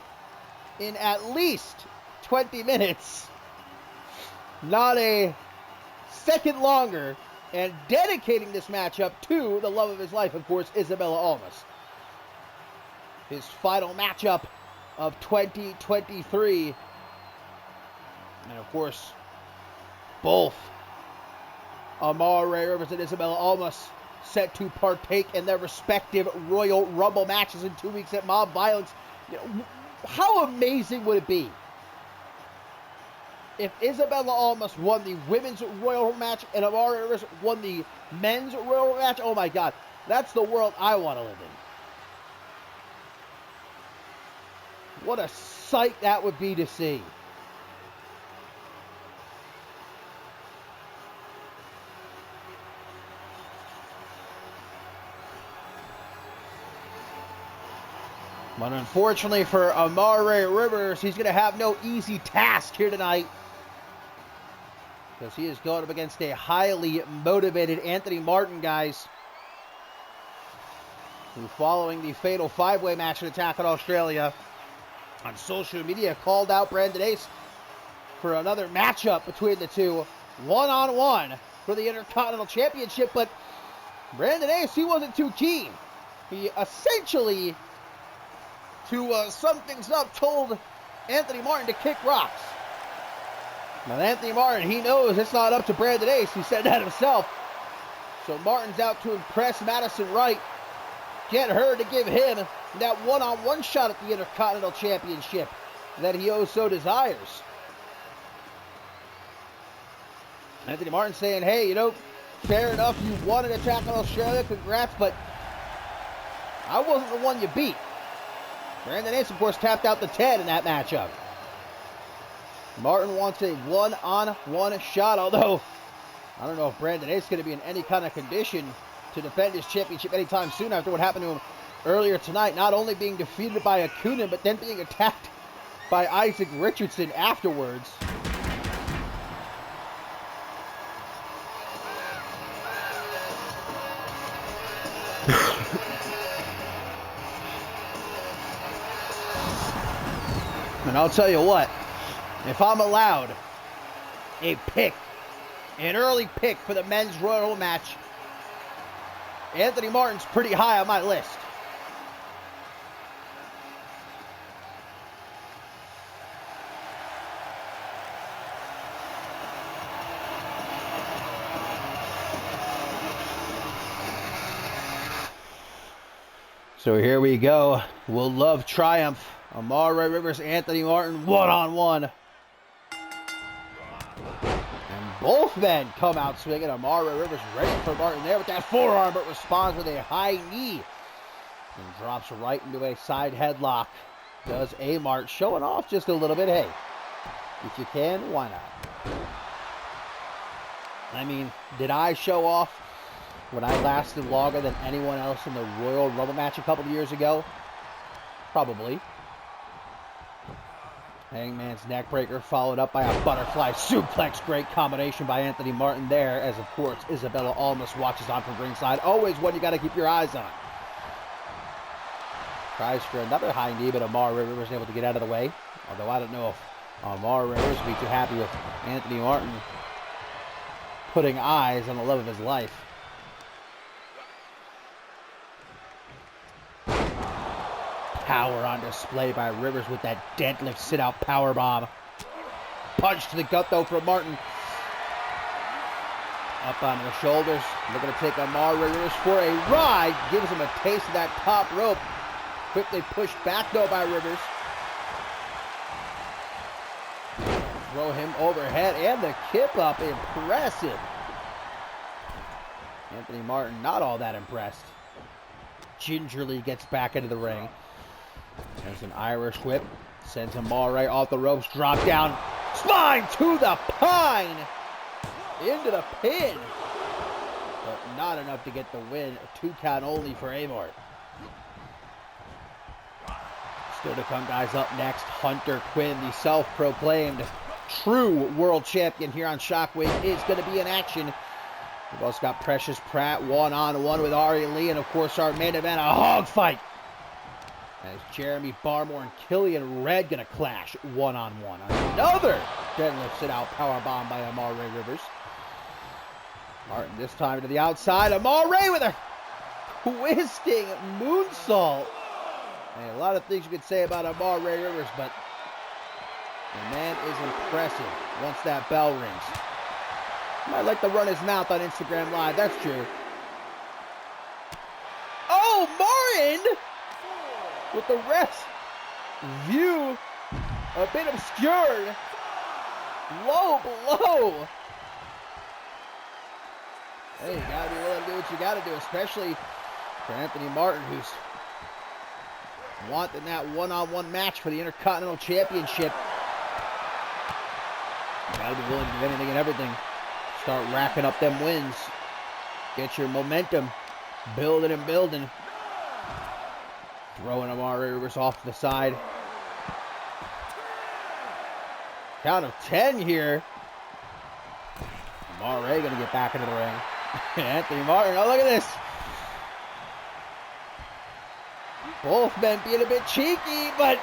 in at least 20 minutes. Not a second longer. And dedicating this matchup to the love of his life, of course, Isabella Almas. His final matchup of 2023. And of course, both Amare Rivers and Isabella Almas set to partake in their respective Royal Rumble matches in 2 weeks at Mob Violence. You know, how amazing would it be if Isabella Almas won the Women's Royal Rumble match and Amare Rivers won the Men's Royal Rumble match? Oh my God, that's the world I want to live in. What a sight that would be to see. But unfortunately for Amare Rivers, he's going to have no easy task here tonight, because he is going up against a highly motivated Anthony Martin, guys, who, following the fatal five-way match in Attack on Australia, on social media called out Brandon Ace for another matchup between the two, one-on-one for the Intercontinental Championship. But Brandon Ace, he wasn't too keen. He essentially, to sum things up, told Anthony Martin to kick rocks. Now, Anthony Martin, he knows it's not up to Brandon Ace. He said that himself. So Martin's out to impress Madison Wright, get her to give him that one-on-one shot at the Intercontinental Championship that he oh so desires. Anthony Martin saying, hey, you know, fair enough, you won an Attack on Australia, congrats, but I wasn't the one you beat. Brandon Ace, of course, tapped out the 10 in that matchup. Martin wants a one-on-one shot, although I don't know if Brandon Ace is going to be in any kind of condition to defend his championship anytime soon after what happened to him earlier tonight. Not only being defeated by Akunin, but then being attacked by Isaac Richardson afterwards. And I'll tell you what, if I'm allowed a pick, an early pick for the men's Royal Rumble match, Anthony Martin's pretty high on my list. So here we go. Will Love triumph? Amare Rivers, Anthony Martin, one-on-one. And both men come out swinging. Amare Rivers ready for Martin there with that forearm, but responds with a high knee. And drops right into a side headlock. Does Amart, showing off just a little bit. Hey, if you can, why not? I mean, did I show off when I lasted longer than anyone else in the Royal Rumble match a couple of years ago? Probably. Hangman's neckbreaker followed up by a butterfly suplex. Great combination by Anthony Martin there, as of course Isabella Almas watches on from ringside. Always one you got to keep your eyes on. Tries for another high knee, but Amare Rivers was able to get out of the way. Although I don't know if Amare Rivers would be too happy with Anthony Martin putting eyes on the love of his life. Power on display by Rivers with that deadlift sit-out powerbomb. Punch to the gut, though, from Martin. Up onto the shoulders. Looking to take Amare Rivers for a ride. Gives him a taste of that top rope. Quickly pushed back, though, by Rivers. Throw him overhead, and the kip up. Impressive. Anthony Martin not all that impressed. Gingerly gets back into the ring. There's an Irish whip. Sends Amare off the ropes. Drop down. Spine to the pine. Into the pin. But not enough to get the win. A 2 count only for Amart. Still to come, guys. Up next, Hunter Quinn, the self-proclaimed true world champion here on Shockwave, is going to be in action. We've also got Precious Pratt one-on-one with Ari Lee. And, of course, our main event, a hog fight. As Jeremy Barmore and Killian Red going to clash one-on-one. Another deadlift sit-out powerbomb by Amare Rivers. Martin this time to the outside. Amare with a twisting moonsault. And a lot of things you could say about Amare Rivers, but the man is impressive once that bell rings. Might like to run his mouth on Instagram Live, that's true. Oh, Martin! With the ref's view a bit obscured. Low blow. Hey, you gotta be willing to do what you gotta do, especially for Anthony Martin, who's wanting that one-on-one match for the Intercontinental Championship. You gotta be willing to do anything and everything. Start racking up them wins. Get your momentum building and building. Throwing Amari Rivers off to the side. Count of 10 here. Amari going to get back into the ring. Anthony Martin, oh, look at this. Both men being a bit cheeky, but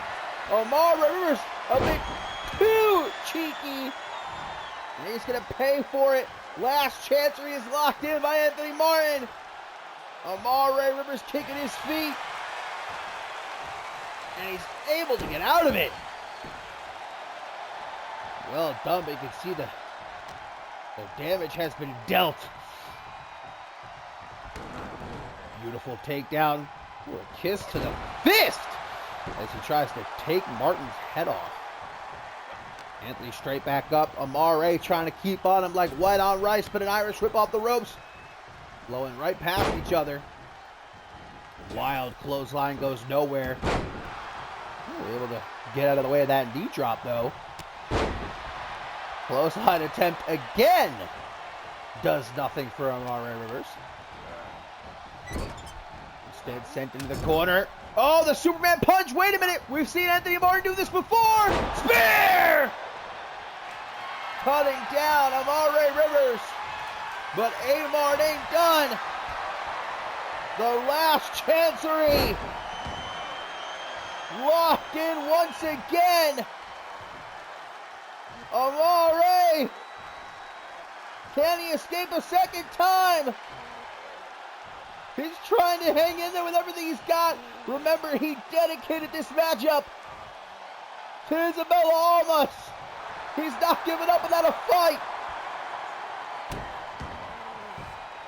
Amari Rivers a bit too cheeky. And he's going to pay for it. Last chancery is locked in by Anthony Martin. Amari Rivers kicking his feet. And he's able to get out of it. Well done, but you can see the damage has been dealt. Beautiful takedown. Ooh, a kiss to the fist as he tries to take Martin's head off. Anthony straight back up. Amari trying to keep on him like white on rice, but an Irish whip off the ropes. Blowing right past each other. Wild clothesline goes nowhere. Ooh, able to get out of the way of that knee drop though. Clothesline attempt again. Does nothing for Amari Rivers. Instead sent into the corner. Oh, the Superman punch. Wait a minute. We've seen Anthony Martin do this before. Spear! Cutting down Amari Rivers. But Amart ain't done. The last chancery. Locked in once again. Amari. Can he escape a second time? He's trying to hang in there with everything he's got. Remember, he dedicated this matchup to Isabella Almas. He's not giving up without a fight.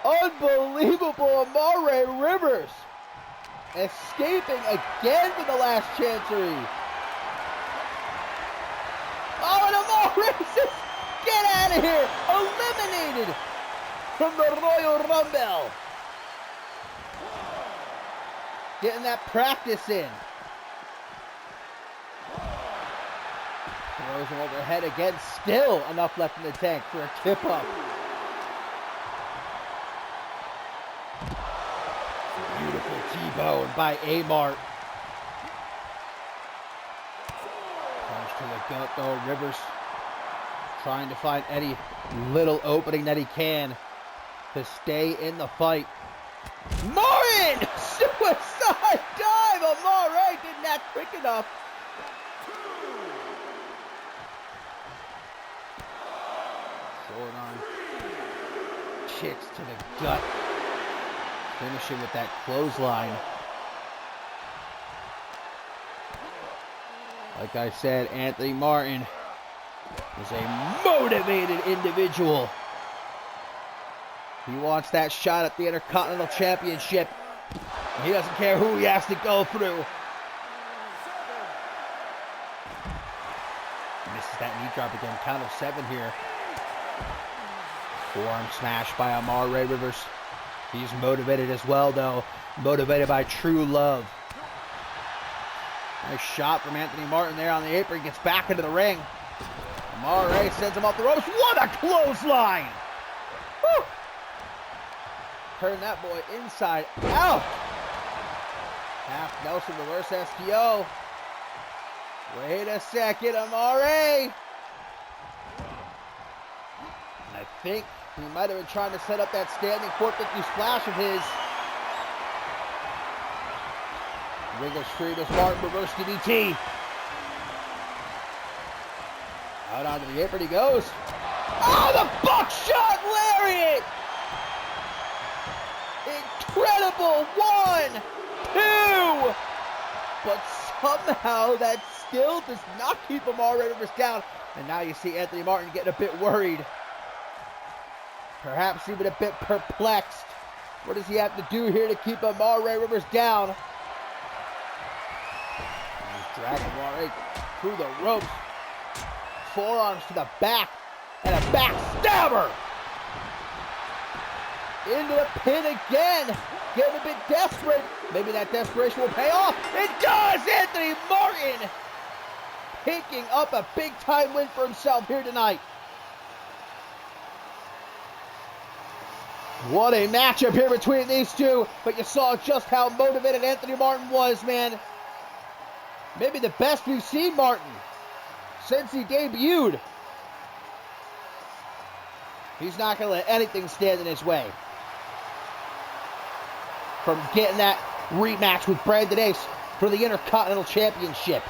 Unbelievable, Amari Rivers escaping again with the last chancery. Oh, and Amari says, get out of here. Eliminated from the Royal Rumble. Getting that practice in. Throws him overhead again. Still enough left in the tank for a tip up. Beautiful T-bone by Amart. Punch to the gut though. Rivers trying to find any little opening that he can to stay in the fight. Martin! Suicide dive! Amari did not quick enough. Short arm. Kicks to the gut. Finishing with that clothesline. Like I said, Anthony Martin is a motivated individual. He wants that shot at the Intercontinental Championship. He doesn't care who he has to go through. Misses that knee drop again. Count of 7 here. Forearm smash by Amari Rivers. He's motivated as well, though. Motivated by true love. Nice shot from Anthony Martin there on the apron. Gets back into the ring. Amari sends him off the ropes. What a clothesline! Woo! Turn that boy inside out. Half Nelson reverse STO. Wait a second, Amari. I think he might have been trying to set up that standing 450 splash of his. Wiggle street as Martin reverse DDT. Out onto the apron he goes. Oh, the buckshot lariat! Incredible! 1, 2! But somehow that still does not keep Amari Rivers down. And now you see Anthony Martin getting a bit worried. Perhaps even a bit perplexed. What does he have to do here to keep Amari Rivers down? He's dragging Amari through the ropes. Forearms to the back. And a backstabber. Into the pin again. Getting a bit desperate. Maybe that desperation will pay off. It does! Anthony Martin picking up a big-time win for himself here tonight. What a matchup here between these two, but you saw just how motivated Anthony Martin was, man. Maybe the best we've seen Martin since he debuted. He's not going to let anything stand in his way from getting that rematch with Brandon Ace for the Intercontinental Championship.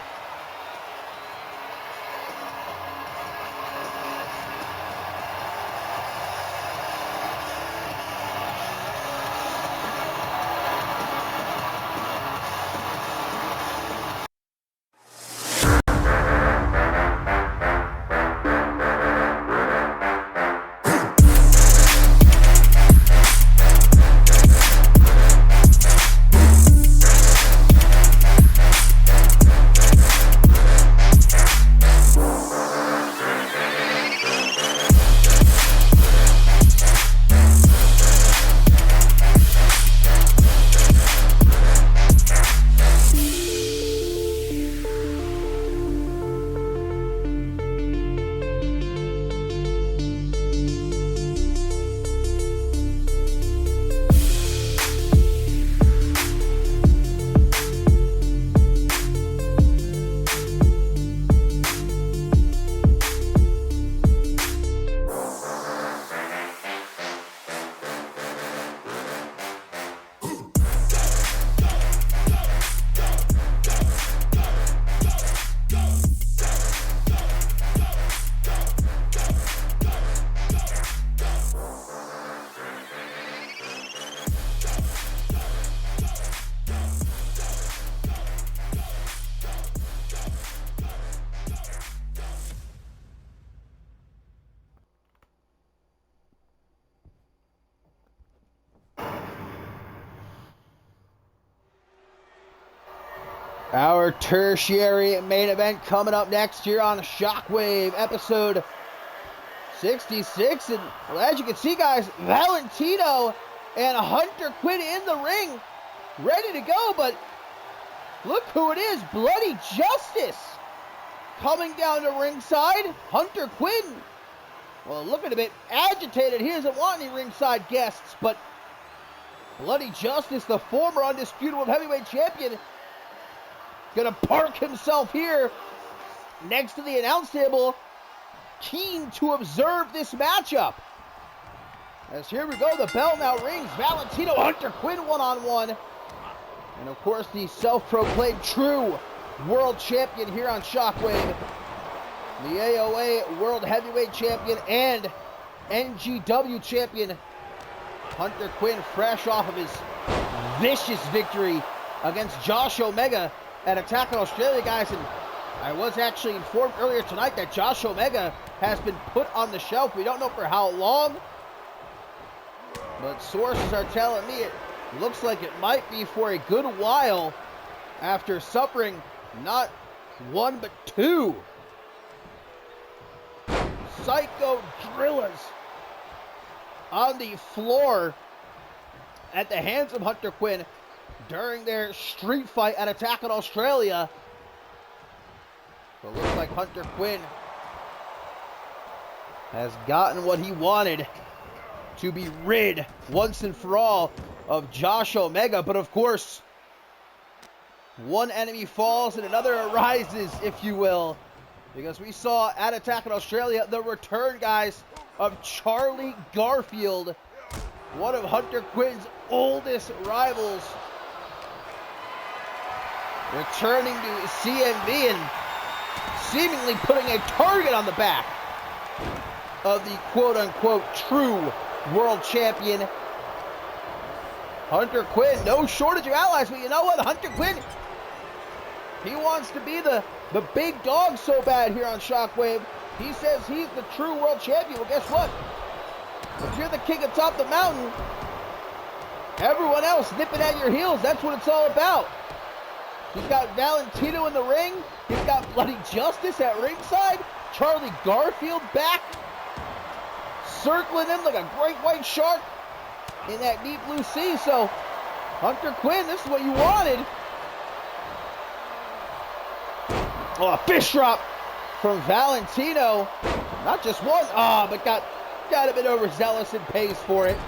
Our tertiary main event coming up next here on Shockwave, episode 66. And well, as you can see, guys, Valentino and Hunter Quinn in the ring, ready to go. But look who it is, Bloody Justice, coming down to ringside. Hunter Quinn, well, looking a bit agitated. He doesn't want any ringside guests, but Bloody Justice, the former undisputed world heavyweight champion, gonna park himself here next to the announce table, keen to observe this matchup. As here we go, the bell now rings. Valentino, Hunter Quinn one-on-one. And of course, the self-proclaimed true world champion here on Shockwave, the AOA World Heavyweight Champion and NGW Champion, Hunter Quinn, fresh off of his vicious victory against Josh Omega at Attack on Australia, guys. And I was actually informed earlier tonight that Josh Omega has been put on the shelf. We don't know for how long, but sources are telling me it looks like it might be for a good while after suffering not one but two psycho drillers on the floor at the hands of Hunter Quinn during their street fight at Attack on Australia. So it looks like Hunter Quinn has gotten what he wanted, to be rid once and for all of Josh Omega. But of course, one enemy falls and another arises, if you will, because we saw at Attack on Australia the return, guys, of Charlie Garfield, one of Hunter Quinn's oldest rivals, returning to CMV and seemingly putting a target on the back of the quote-unquote true world champion. Hunter Quinn, no shortage of allies, but you know what? Hunter Quinn, he wants to be the big dog so bad here on Shockwave. He says he's the true world champion. Well, guess what? If you're the king atop the mountain, everyone else nipping at your heels, that's what it's all about. He's got Valentino in the ring. He's got Bloody Justice at ringside. Charlie Garfield back, circling him like a great white shark in that deep blue sea. So, Hunter Quinn, this is what you wanted. Oh, a fish drop from Valentino. Not just one, but got a bit overzealous and pays for it.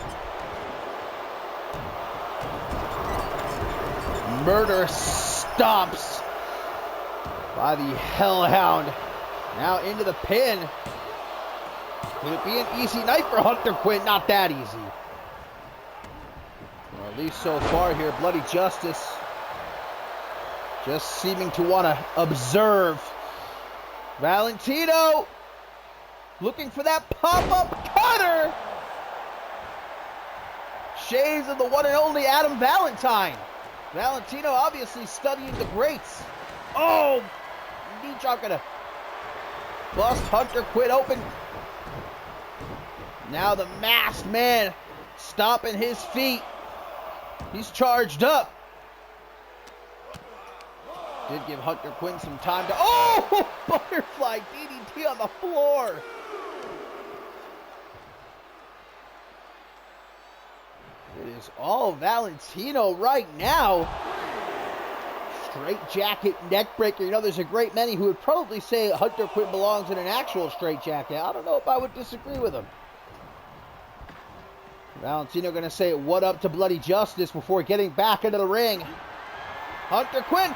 murder stomps by the Hellhound. Now into the pin. Could it be an easy night for Hunter Quinn? Not that easy. Or at least so far here, Bloody Justice just seeming to want to observe. Valentino looking for that pop-up cutter. Shades of the one and only Adam Valentine. Valentino obviously studying the greats. Oh, knee drop gonna bust Hunter Quinn open. Now the masked man stomping his feet. He's charged up. Did give Hunter Quinn some time to... Oh! Butterfly DDT on the floor. It is all Valentino right now. Straight jacket neck breaker. You know, there's a great many who would probably say Hunter Quinn belongs in an actual straight jacket. I don't know if I would disagree with him. Valentino going to say what up to Bloody Justice before getting back into the ring. Hunter Quinn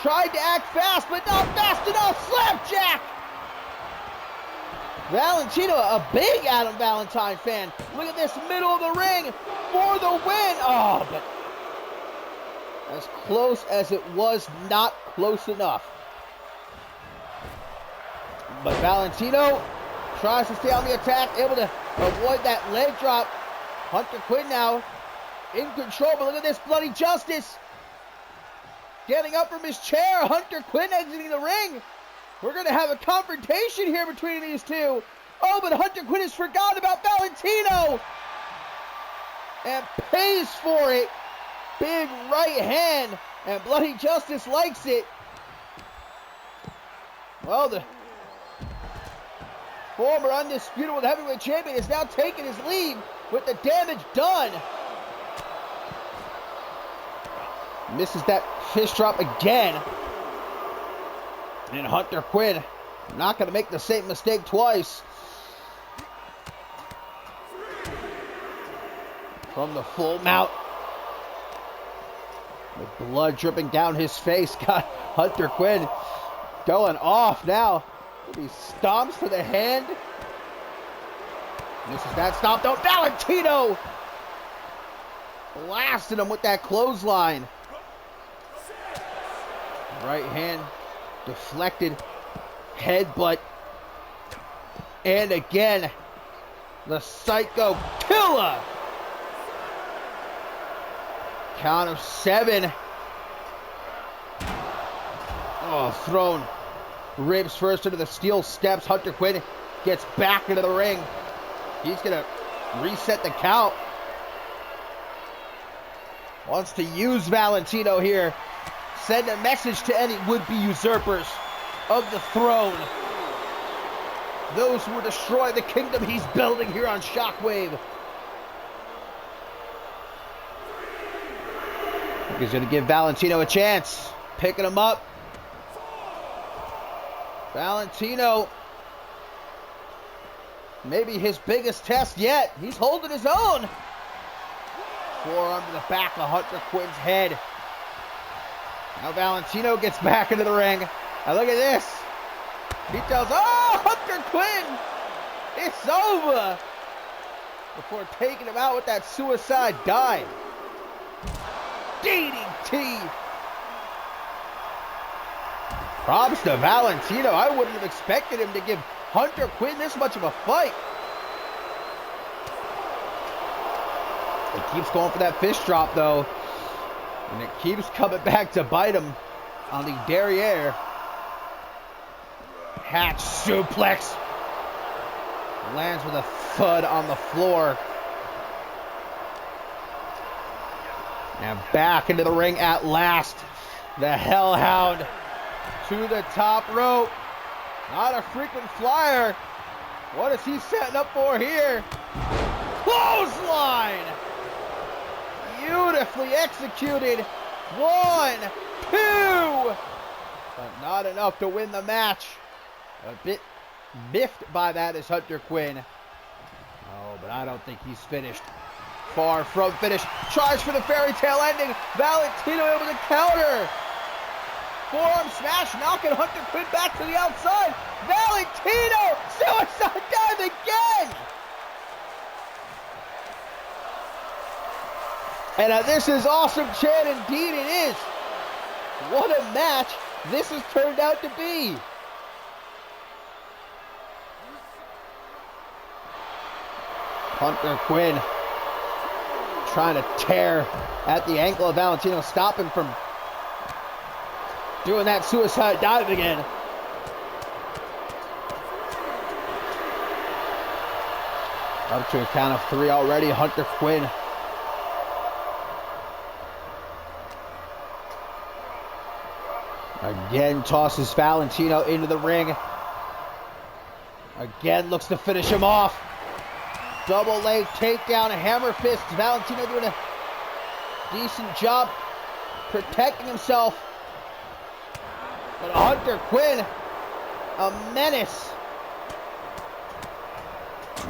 tried to act fast, but not fast enough. Slapjack! Valentino, a big Adam Valentine fan. Look at this middle of the ring for the win. Oh, but as close as it was, not close enough. But Valentino tries to stay on the attack, able to avoid that leg drop. Hunter Quinn now in control, but look at this, Bloody Justice getting up from his chair. Hunter Quinn exiting the ring. We're going to have a confrontation here between these two. Oh, but Hunter Quinn has forgotten about Valentino and pays for it. Big right hand, and Bloody Justice likes it. Well, the former undisputed world heavyweight champion is now taking his leave with the damage done. Misses that fist drop again. And Hunter Quinn not going to make the same mistake twice. From the full mount. With blood dripping down his face. Got Hunter Quinn going off now. He stomps to the hand. Misses that stomp though. Valentino blasted him with that clothesline. Right hand deflected. Headbutt. And again, the Psycho Killer. Count of 7. Oh, thrown ribs first into the steel steps. Hunter Quinn gets back into the ring. He's going to reset the count. Wants to use Valentino here. Send a message to any would-be usurpers of the throne. Those who will destroy the kingdom he's building here on Shockwave. He's going to give Valentino a chance. Picking him up. Valentino. Maybe his biggest test yet. He's holding his own. Forearm to the back of Hunter Quinn's head. Now Valentino gets back into the ring. Now look at this. He tells, oh, Hunter Quinn, it's over. Before taking him out with that suicide dive. DDT. Props to Valentino. I wouldn't have expected him to give Hunter Quinn this much of a fight. He keeps going for that fist drop though. And it keeps coming back to bite him on the derriere. Hatch suplex. Lands with a thud on the floor. And back into the ring at last. The Hellhound to the top rope. Not a frequent flyer. What is he setting up for here? Clothesline! Beautifully executed. 1, 2. But not enough to win the match. A bit miffed by that is Hunter Quinn. Oh, but I don't think he's finished far from finish. Tries for the fairy tale ending. Valentino able to counter. Forearm smash, knocking Hunter Quinn back to the outside. Valentino, suicide dive again. And this is awesome, Chad. Indeed it is. What a match this has turned out to be. Hunter Quinn trying to tear at the ankle of Valentino, stop him from doing that suicide dive again. Up to a count of 3 already. Hunter Quinn again tosses Valentino into the ring. Again looks to finish him off. Double leg takedown, hammer fist. Valentino doing a decent job protecting himself. But Hunter Quinn, a menace.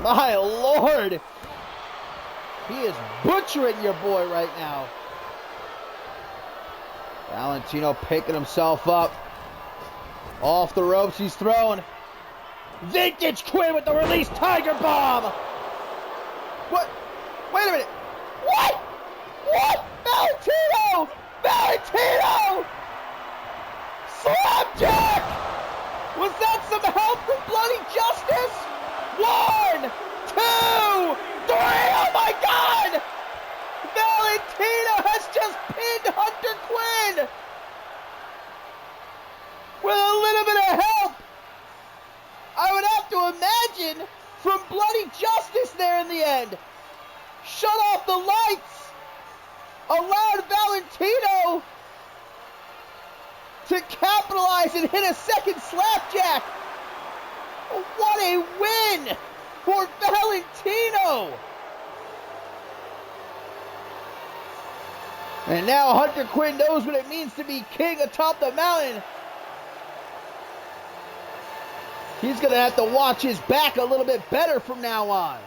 My Lord. He is butchering your boy right now. Valentino picking himself up. Off the ropes he's thrown. Vintage Quinn with the release Tiger Bomb. What? Wait a minute. What? What? Valentino! Valentino! Slapjack! Was that some help from Bloody Justice? 1, 2, 3! Oh my God! Valentino has just pinned Hunter Quinn! With a little bit of help, I would have to imagine, from Bloody Justice there in the end. Shut off the lights! Allowed Valentino to capitalize and hit a second slapjack. What a win for Valentino. And now Hunter Quinn knows what it means to be king atop the mountain. He's going to have to watch his back a little bit better from now on.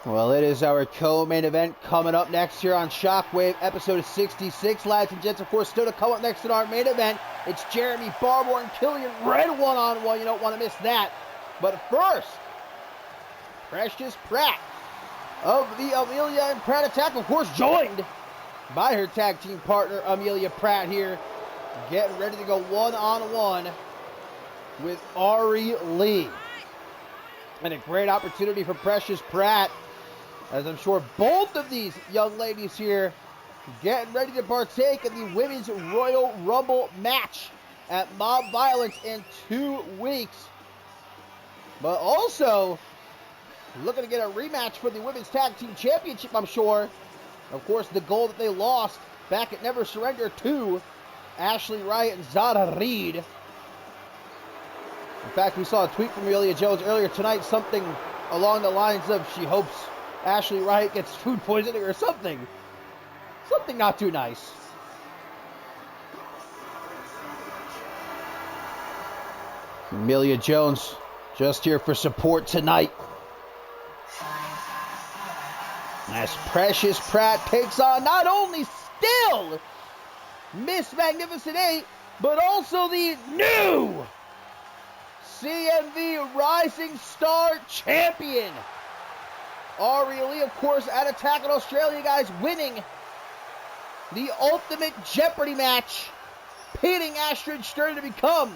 Well, it is our co-main event coming up next here on Shockwave, episode 66. Lads and gents, of course, still to come up next in our main event. It's Jeremy Barmore and Killian Red one-on-one. You don't want to miss that. But first, Precious Pratt of the Amelia and Pratt attack, of course, joined by her tag team partner, Amelia Pratt here, getting ready to go one-on-one with Ari Lee. And a great opportunity for Precious Pratt, as I'm sure both of these young ladies here getting ready to partake in the Women's Royal Rumble match at Mob Violence in 2 weeks. But also looking to get a rematch for the Women's Tag Team Championship, I'm sure. Of course, the goal that they lost back at Never Surrender to Ashley Wright and Zara Reed. In fact, we saw a tweet from Amelia Jones earlier tonight, something along the lines of she hopes Ashley Wright gets food poisoning or something. Something not too nice. Amelia Jones just here for support tonight, as Precious Pratt takes on not only still Miss Magnificent 8, but also the new CMV Rising Star Champion. Ari Lee, of course, at Attack in Australia, guys, winning the Ultimate Jeopardy match, pitting Astrid Stern to become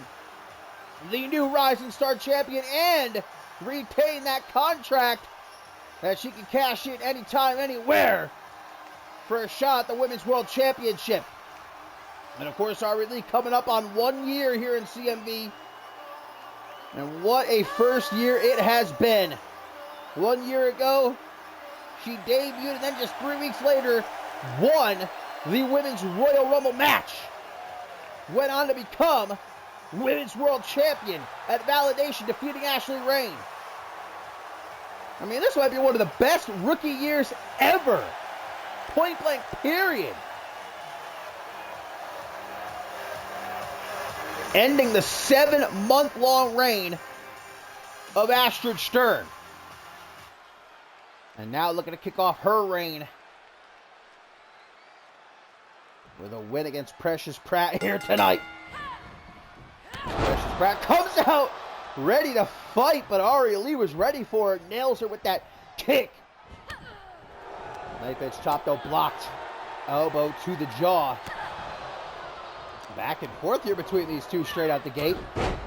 the new Rising Star Champion and retain that contract that she can cash in anytime, anywhere for a shot at the Women's World Championship. And of course, Ari Lee coming up on 1 year here in CMV. And what a first year it has been. 1 year ago, she debuted, and then just 3 weeks later, won the Women's Royal Rumble match. Went on to become Women's World Champion at Validation, defeating Ashley Rain. I mean, this might be one of the best rookie years ever. Point blank, period. Ending the 7-month-long reign of Astrid Stern. And now looking to kick off her reign with a win against Precious Pratt here tonight. Precious Pratt comes out ready to fight, but Ari Lee was ready for it. Nails her with that kick. Knife edge chop, though, blocked. Elbow to the jaw. Back and forth here between these two straight out the gate.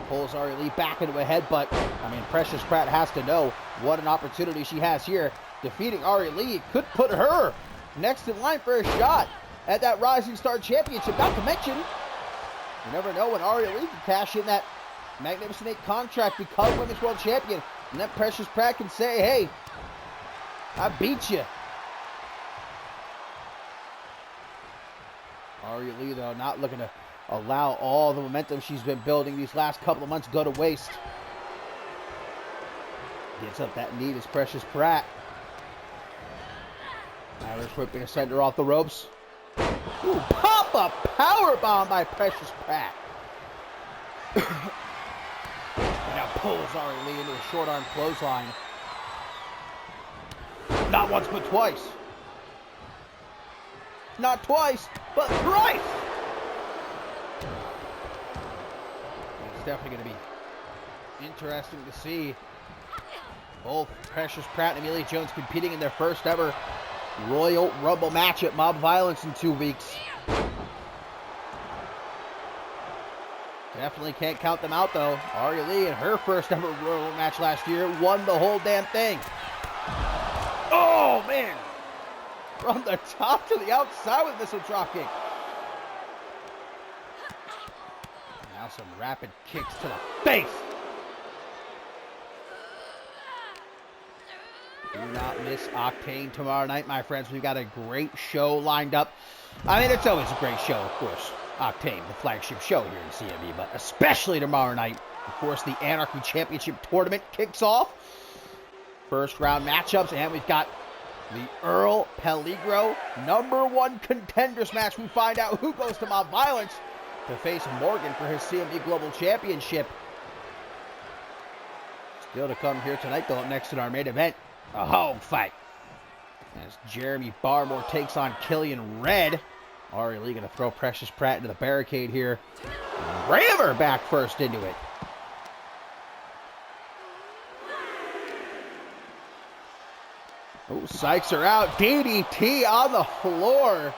Pulls Ari Lee back into a headbutt. I mean, Precious Pratt has to know what an opportunity she has here. Defeating Ari Lee could put her next in line for a shot at that Rising Star Championship. Not to mention, you never know when Ari Lee can cash in that Magnificent 8 contract, become Women's World Champion, and then Precious Pratt can say, hey, I beat you. Ari Lee, though, not looking to allow all the momentum she's been building these last couple of months go to waste. Gets up that knee is Precious Pratt. Irish whipping to send her off the ropes. Ooh, pop-up powerbomb by Precious Pratt. Now pulls Ari Lee into a short arm clothesline. Not once, but twice. Not twice, but thrice. It's definitely going to be interesting to see both Precious Pratt and Amelia Jones competing in their first ever Royal Rumble match at Mob Violence in 2 weeks. Definitely can't count them out, though. Ari Lee, in her first ever Royal match last year, won the whole damn thing. Oh, man. From the top to the outside with missile drop kick. Now some rapid kicks to the face. Do not miss Octane tomorrow night, my friends. We've got a great show lined up. I mean, it's always a great show, of course. Octane, the flagship show here in CMV, but especially tomorrow night. Of course, the Anarchy Championship Tournament kicks off. First round matchups, and we've got the Earl Peligro #1 contenders match. We find out who goes to Mob Violence to face Morgan for his CMV Global Championship. Still to come here tonight, though, up next in our main event, a hog fight, as Jeremy Barmore takes on Killian Red. Ari Lee going to throw Precious Pratt into the barricade here. Ram her back first into it. Oh, Sykes her out. DDT on the floor.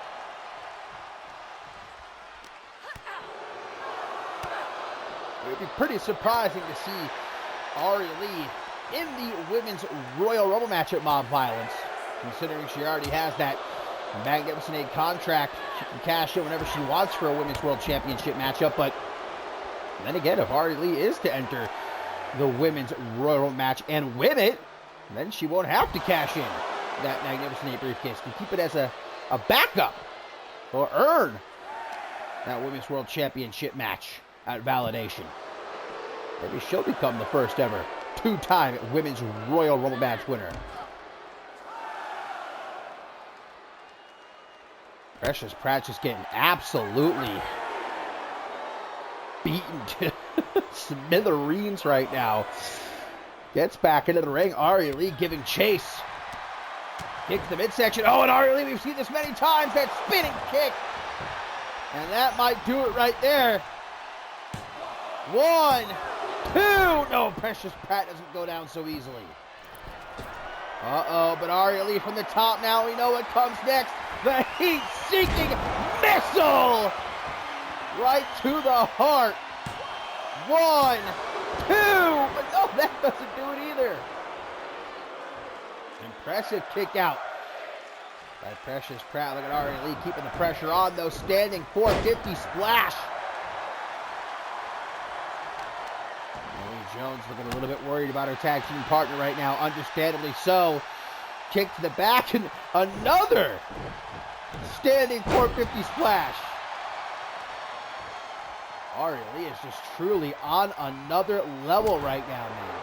It would be pretty surprising to see Ari Lee in the Women's Royal Rumble match at Mob Violence, considering she already has that Magnificent 8 contract. She can cash in whenever she wants for a Women's World Championship matchup, but then again, if Ari Lee is to enter the Women's Royal Rumble match and win it, then she won't have to cash in that Magnificent 8 briefcase. She can keep it as a backup or earn that Women's World Championship match at Validation. Maybe she'll become the first ever two-time Women's Royal Rumble match winner. Precious Pratt just getting absolutely beaten to smithereens right now. Gets back into the ring. Ari Lee giving chase. Kick to the midsection. Oh, and Ari Lee, we've seen this many times. That spinning kick. And that might do it right there. 1, 2. No, Precious Pratt doesn't go down so easily. Uh-oh, but Ari Lee from the top now. We know what comes next. The heat-seeking missile. Right to the heart. 1, 2. But no, that doesn't do it either. Impressive kick out by Precious Pratt. Look at Ari Lee keeping the pressure on, though. Standing 450 splash. Millie Jones looking a little bit worried about her tag team partner right now. Understandably so. Kick to the back and another standing 450 splash. Ari Lee is just truly on another level right now, man.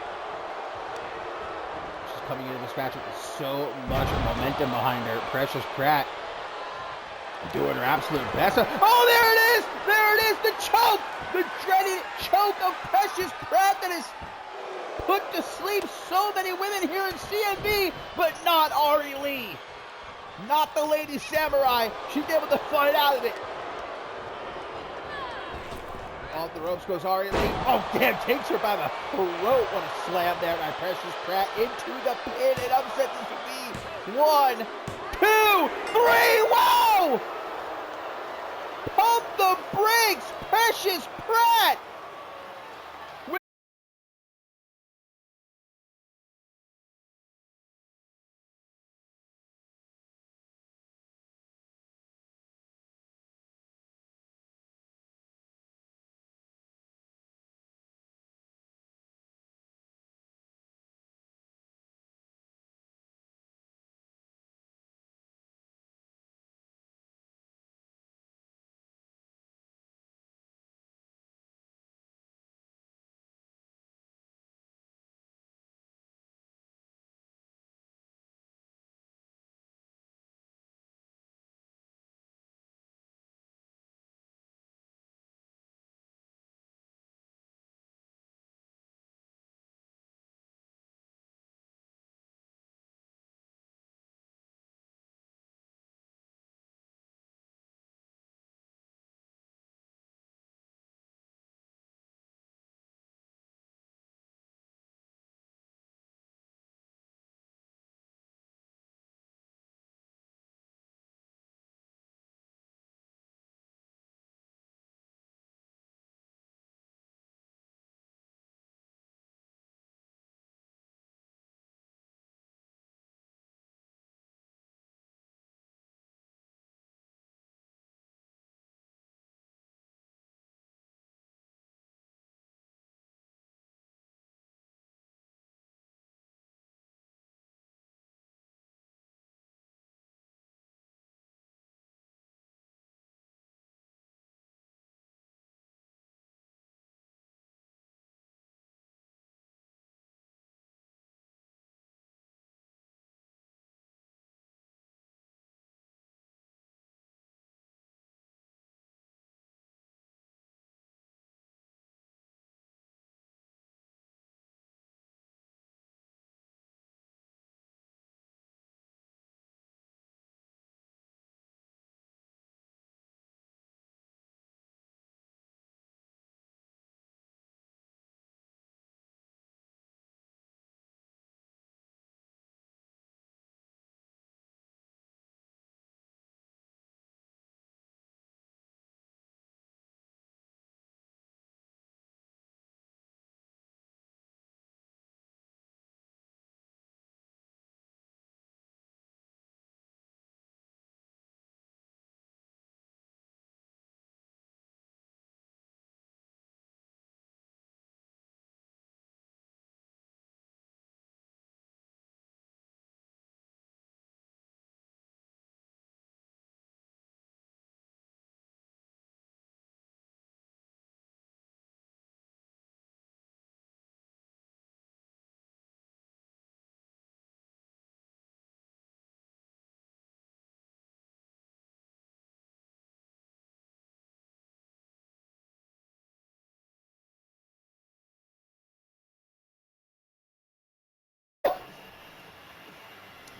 She's coming into this match with so much momentum behind her. Precious Pratt doing her absolute best. Oh, there it is! There it is! The choke! The dreaded choke of Precious Pratt that has put to sleep so many women here in CMV, but not Ari Lee. Not the Lady Samurai. She's able to fight out of it. Off the ropes goes Ari Lee. Oh, damn, takes her by the throat. What a slam there by Precious Pratt into the pin. And upset this would be 1, 2, 3. Whoa! Pump the brakes, Precious Pratt.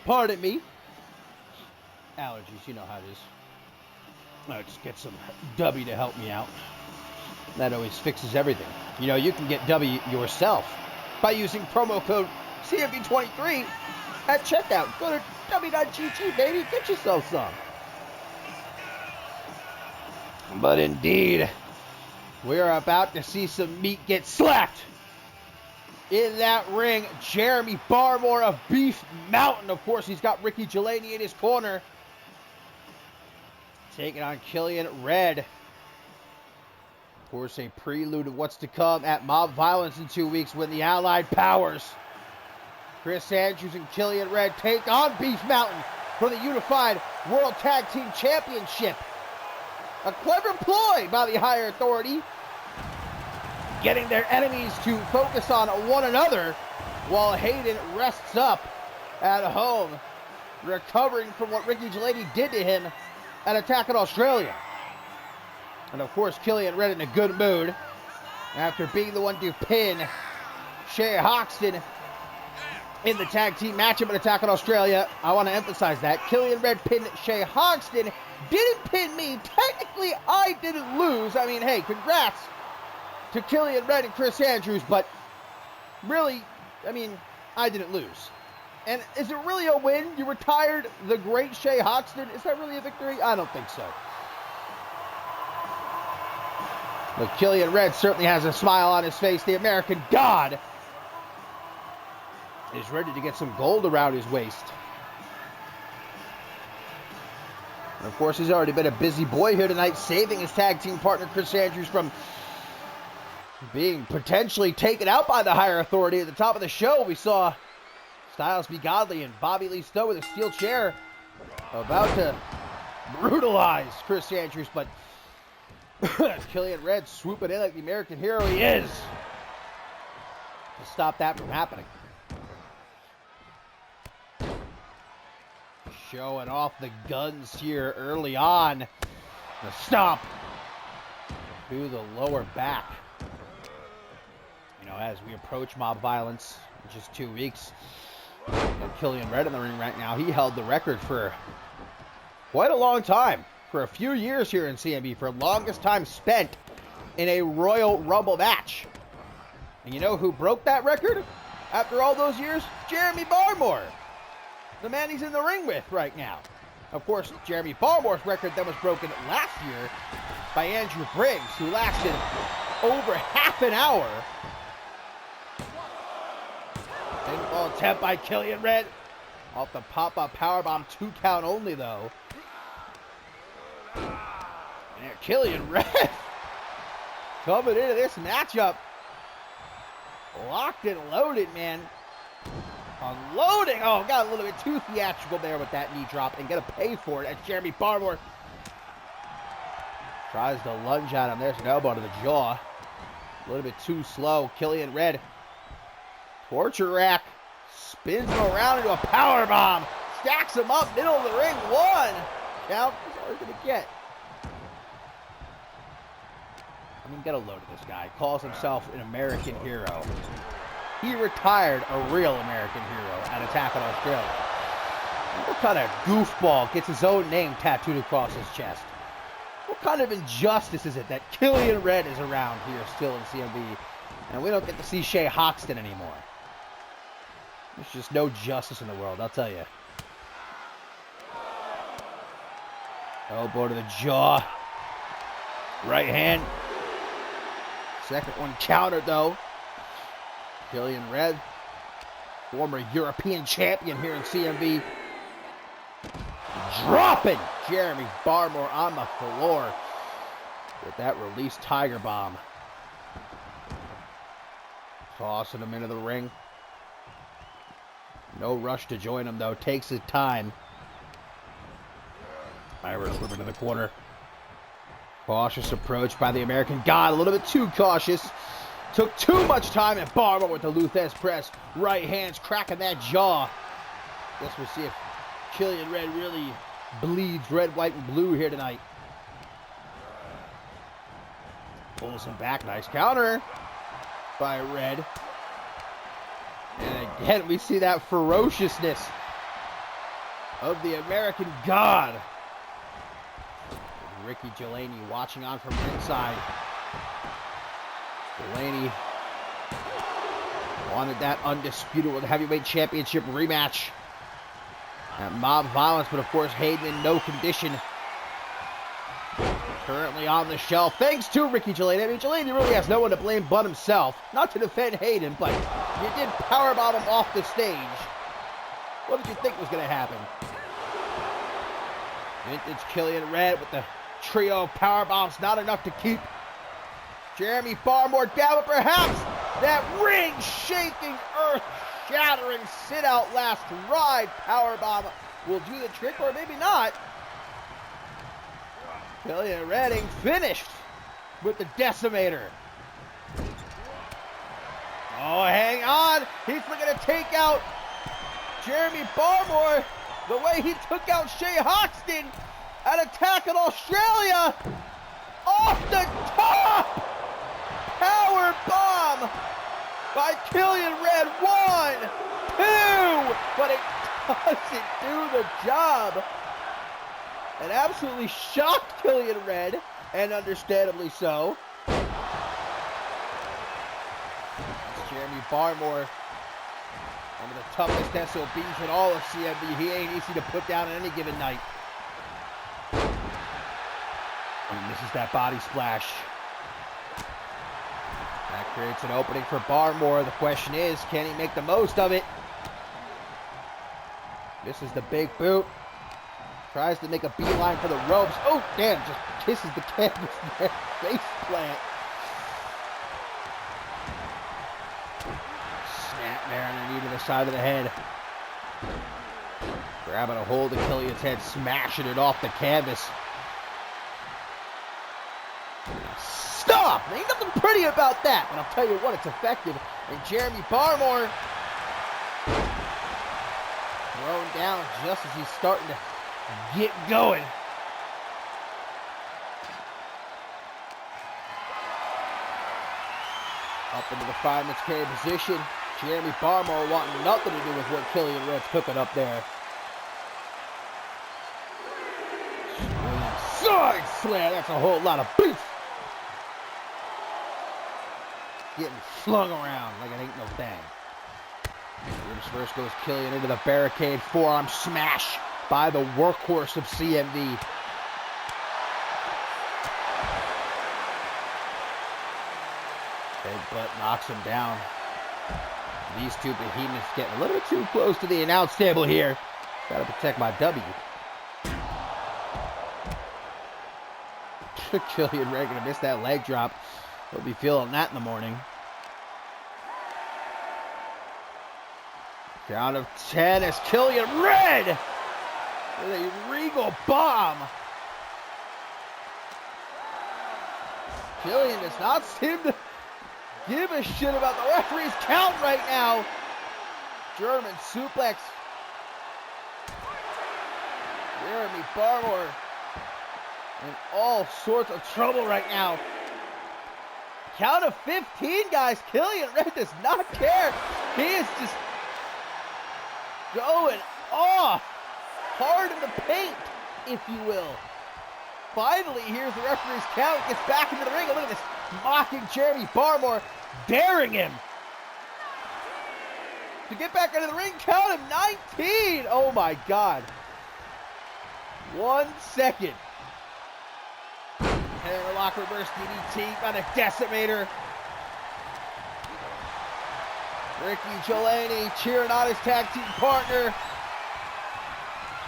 Pardon me. Allergies, you know how it is. I'll just get some W to help me out. That always fixes everything. You know, you can get W yourself by using promo code CMV23 at checkout. Go to W.GG, baby. Get yourself some. But indeed, we're about to see some meat get slapped. In that ring, Jeremy Barmore of Beef Mountain. Of course, he's got Ricky Delaney in his corner. Taking on Killian Red. Of course, a prelude of what's to come at Mob Violence in 2 weeks when the Allied Powers, Chris Andrews and Killian Red, take on Beef Mountain for the Unified World Tag Team Championship. A clever ploy by the higher authority, getting their enemies to focus on one another while Hayden rests up at home, recovering from what Ricky Delaney did to him at Attack in Australia. And of course, Killian Red in a good mood after being the one to pin Shay Hoxton in the tag team matchup at Attack in Australia. I want to emphasize that. Killian Red pinned Shay Hoxton, didn't pin me. Technically, I didn't lose. I mean, hey, congrats to Killian Red and Chris Andrews, but really, I mean, I didn't lose. And is it really a win? You retired the great Shay Hoxton. Is that really a victory? I don't think so. But Killian Red certainly has a smile on his face. The American God is ready to get some gold around his waist. And of course, he's already been a busy boy here tonight, saving his tag team partner Chris Andrews from being potentially taken out by the higher authority. At the top of the show, we saw Styles Be Godly and Bobby Lee Stowe with a steel chair about to brutalize Chris Andrews, but Killian Red swooping in like the American hero he is to stop that from happening. Showing off the guns here early on. The stomp to the lower back. You know, as we approach Mob Violence in just 2 weeks, and Killian Red in the ring right now, he held the record for quite a long time. For a few years here in CMV, for longest time spent in a Royal Rumble match. And you know who broke that record after all those years? Jeremy Barmore, the man he's in the ring with right now. Of course, Jeremy Barmore's record then was broken last year by Andrew Briggs, who lasted over half an hour. Pinfall attempt by Killian Red. Off the pop-up powerbomb, 2 count only though. And Killian Red coming into this matchup locked and loaded, man. Unloading. Oh, got a little bit too theatrical there with that knee drop, and gonna pay for it as Jeremy Barmore tries to lunge at him. There's an elbow to the jaw. A little bit too slow. Killian Red, torture rack, spins him around into a power bomb, stacks him up, middle of the ring. 1 count. That's all he's gonna get. I mean, get a load of this guy. Calls himself an American hero. He retired a real American hero at Attack in Australia. What kind of goofball gets his own name tattooed across his chest? What kind of injustice is it that Killian Red is around here still in CMV, and we don't get to see Shay Hoxton anymore? There's just no justice in the world, I'll tell you. Elbow to the jaw. Right hand. Second one countered, though. Killian Red, former European champion here in CMV, dropping Jeremy Barmore on the floor with that release Tiger Bomb. Tossing him into the ring. No rush to join him, though. Takes his time. Irish whip into the corner. Cautious approach by the American God. A little bit too cautious. Took too much time, and Barmore with the Luthez press. Right hands cracking that jaw. Guess we'll see if Killian Red really bleeds red, white, and blue here tonight. Pulls him back. Nice counter by Red. And again, we see that ferociousness of the American God. Ricky Delaney watching on from ringside. Delaney wanted that undisputed World Heavyweight Championship rematch. That mob violence, but of course Hayden in no condition. Currently on the shelf, thanks to Ricky Delaney. I mean, Delaney really has no one to blame but himself. Not to defend Hayden, but you did powerbomb him off the stage. What did you think was going to happen? Vintage Killian Red with the trio of powerbombs, not enough to keep Jeremy Barmore down, but perhaps that ring-shaking, earth-shattering, sit-out last ride powerbomb will do the trick, or maybe not. Killian Redding finished with the decimator. Oh, hang on. He's looking to take out Jeremy Barmore the way he took out Shea Hoxton at Attack in Australia. Off the top! Power bomb by Killian Red. 1, 2, but it doesn't do the job. It absolutely shocked Killian Red, and understandably so. That's Jeremy Barmore, one of the toughest SOBs in all of CMV. He ain't easy to put down on any given night. And this is that body splash. That creates an opening for Barmore. The question is, can he make the most of it? This is the big boot. Tries to make a beeline for the ropes. Oh, damn, just kisses the canvas there. Face plant. Snapmare underneath to the side of the head. Grabbing a hold of Killian's head, smashing it off the canvas. Stop! Ain't nothing pretty about that, but I'll tell you what, it's effective. And Jeremy Barmore thrown down just as he's starting to get going. Up into the fireman's carry position. Jeremy Barmore wanting nothing to do with what Killian Red's cooking up there. Side slam, that's a whole lot of beef. Getting flung around like it ain't no thing. First goes Killian into the barricade. Forearm smash by the workhorse of CMV. Big butt knocks him down. These two behemoths getting a little bit too close to the announce table here. Gotta protect my W. Killian Red gonna miss that leg drop. He'll be feeling that in the morning. Count of 10 as Killian Red with a regal bomb. Killian does not seem to give a shit about the referee's count right now. German suplex. Jeremy Barmore in all sorts of trouble right now. Count of 15, guys. Killian Red does not care. He is just going off. Hard in the paint, if you will. Finally, here's the referee's count. Gets back into the ring. Look at this. Mocking Jeremy Barmore. Daring him to get back into the ring. Count of 19. Oh my God. 1 second. Hammerlock reverse DDT on a decimator. Ricky Delaney cheering on his tag team partner.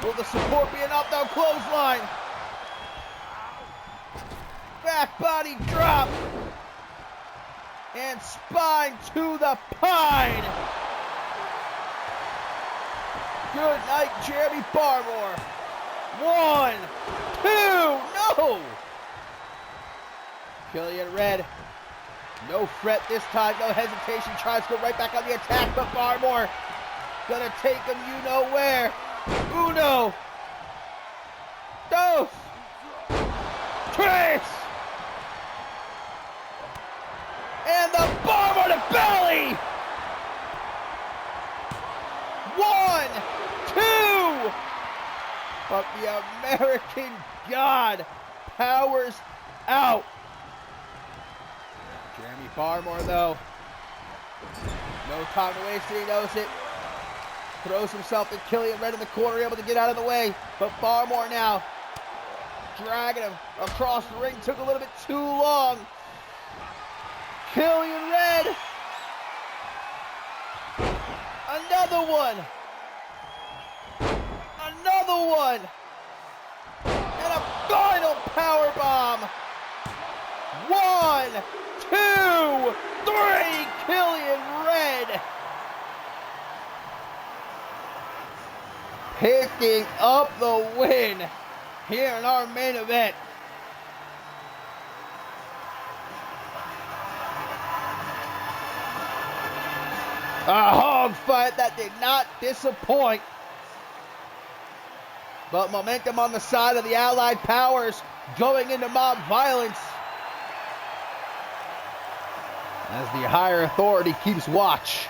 Will the support be an up-down clothesline? Back body drop. And spine to the pine. Good night, Jeremy Barmore. 1, 2, no! Killian Red, no fret this time, no hesitation, tries to go right back on the attack, but Barmore gonna take him you know where. 1, 2, 3, and the Barmore to belly. 1, 2, But the American God powers out. Jeremy Barmore, though, no time to waste it, he knows it. Throws himself to Killian Red in the corner, able to get out of the way. But Barmore now dragging him across the ring. Took a little bit too long. Killian Red. Another one. Another one. And a final power bomb. 1, 2, 3. Killian Red. Picking up the win here in our main event. A hog fight that did not disappoint. But momentum on the side of the Allied Powers going into mob violence as the higher authority keeps watch.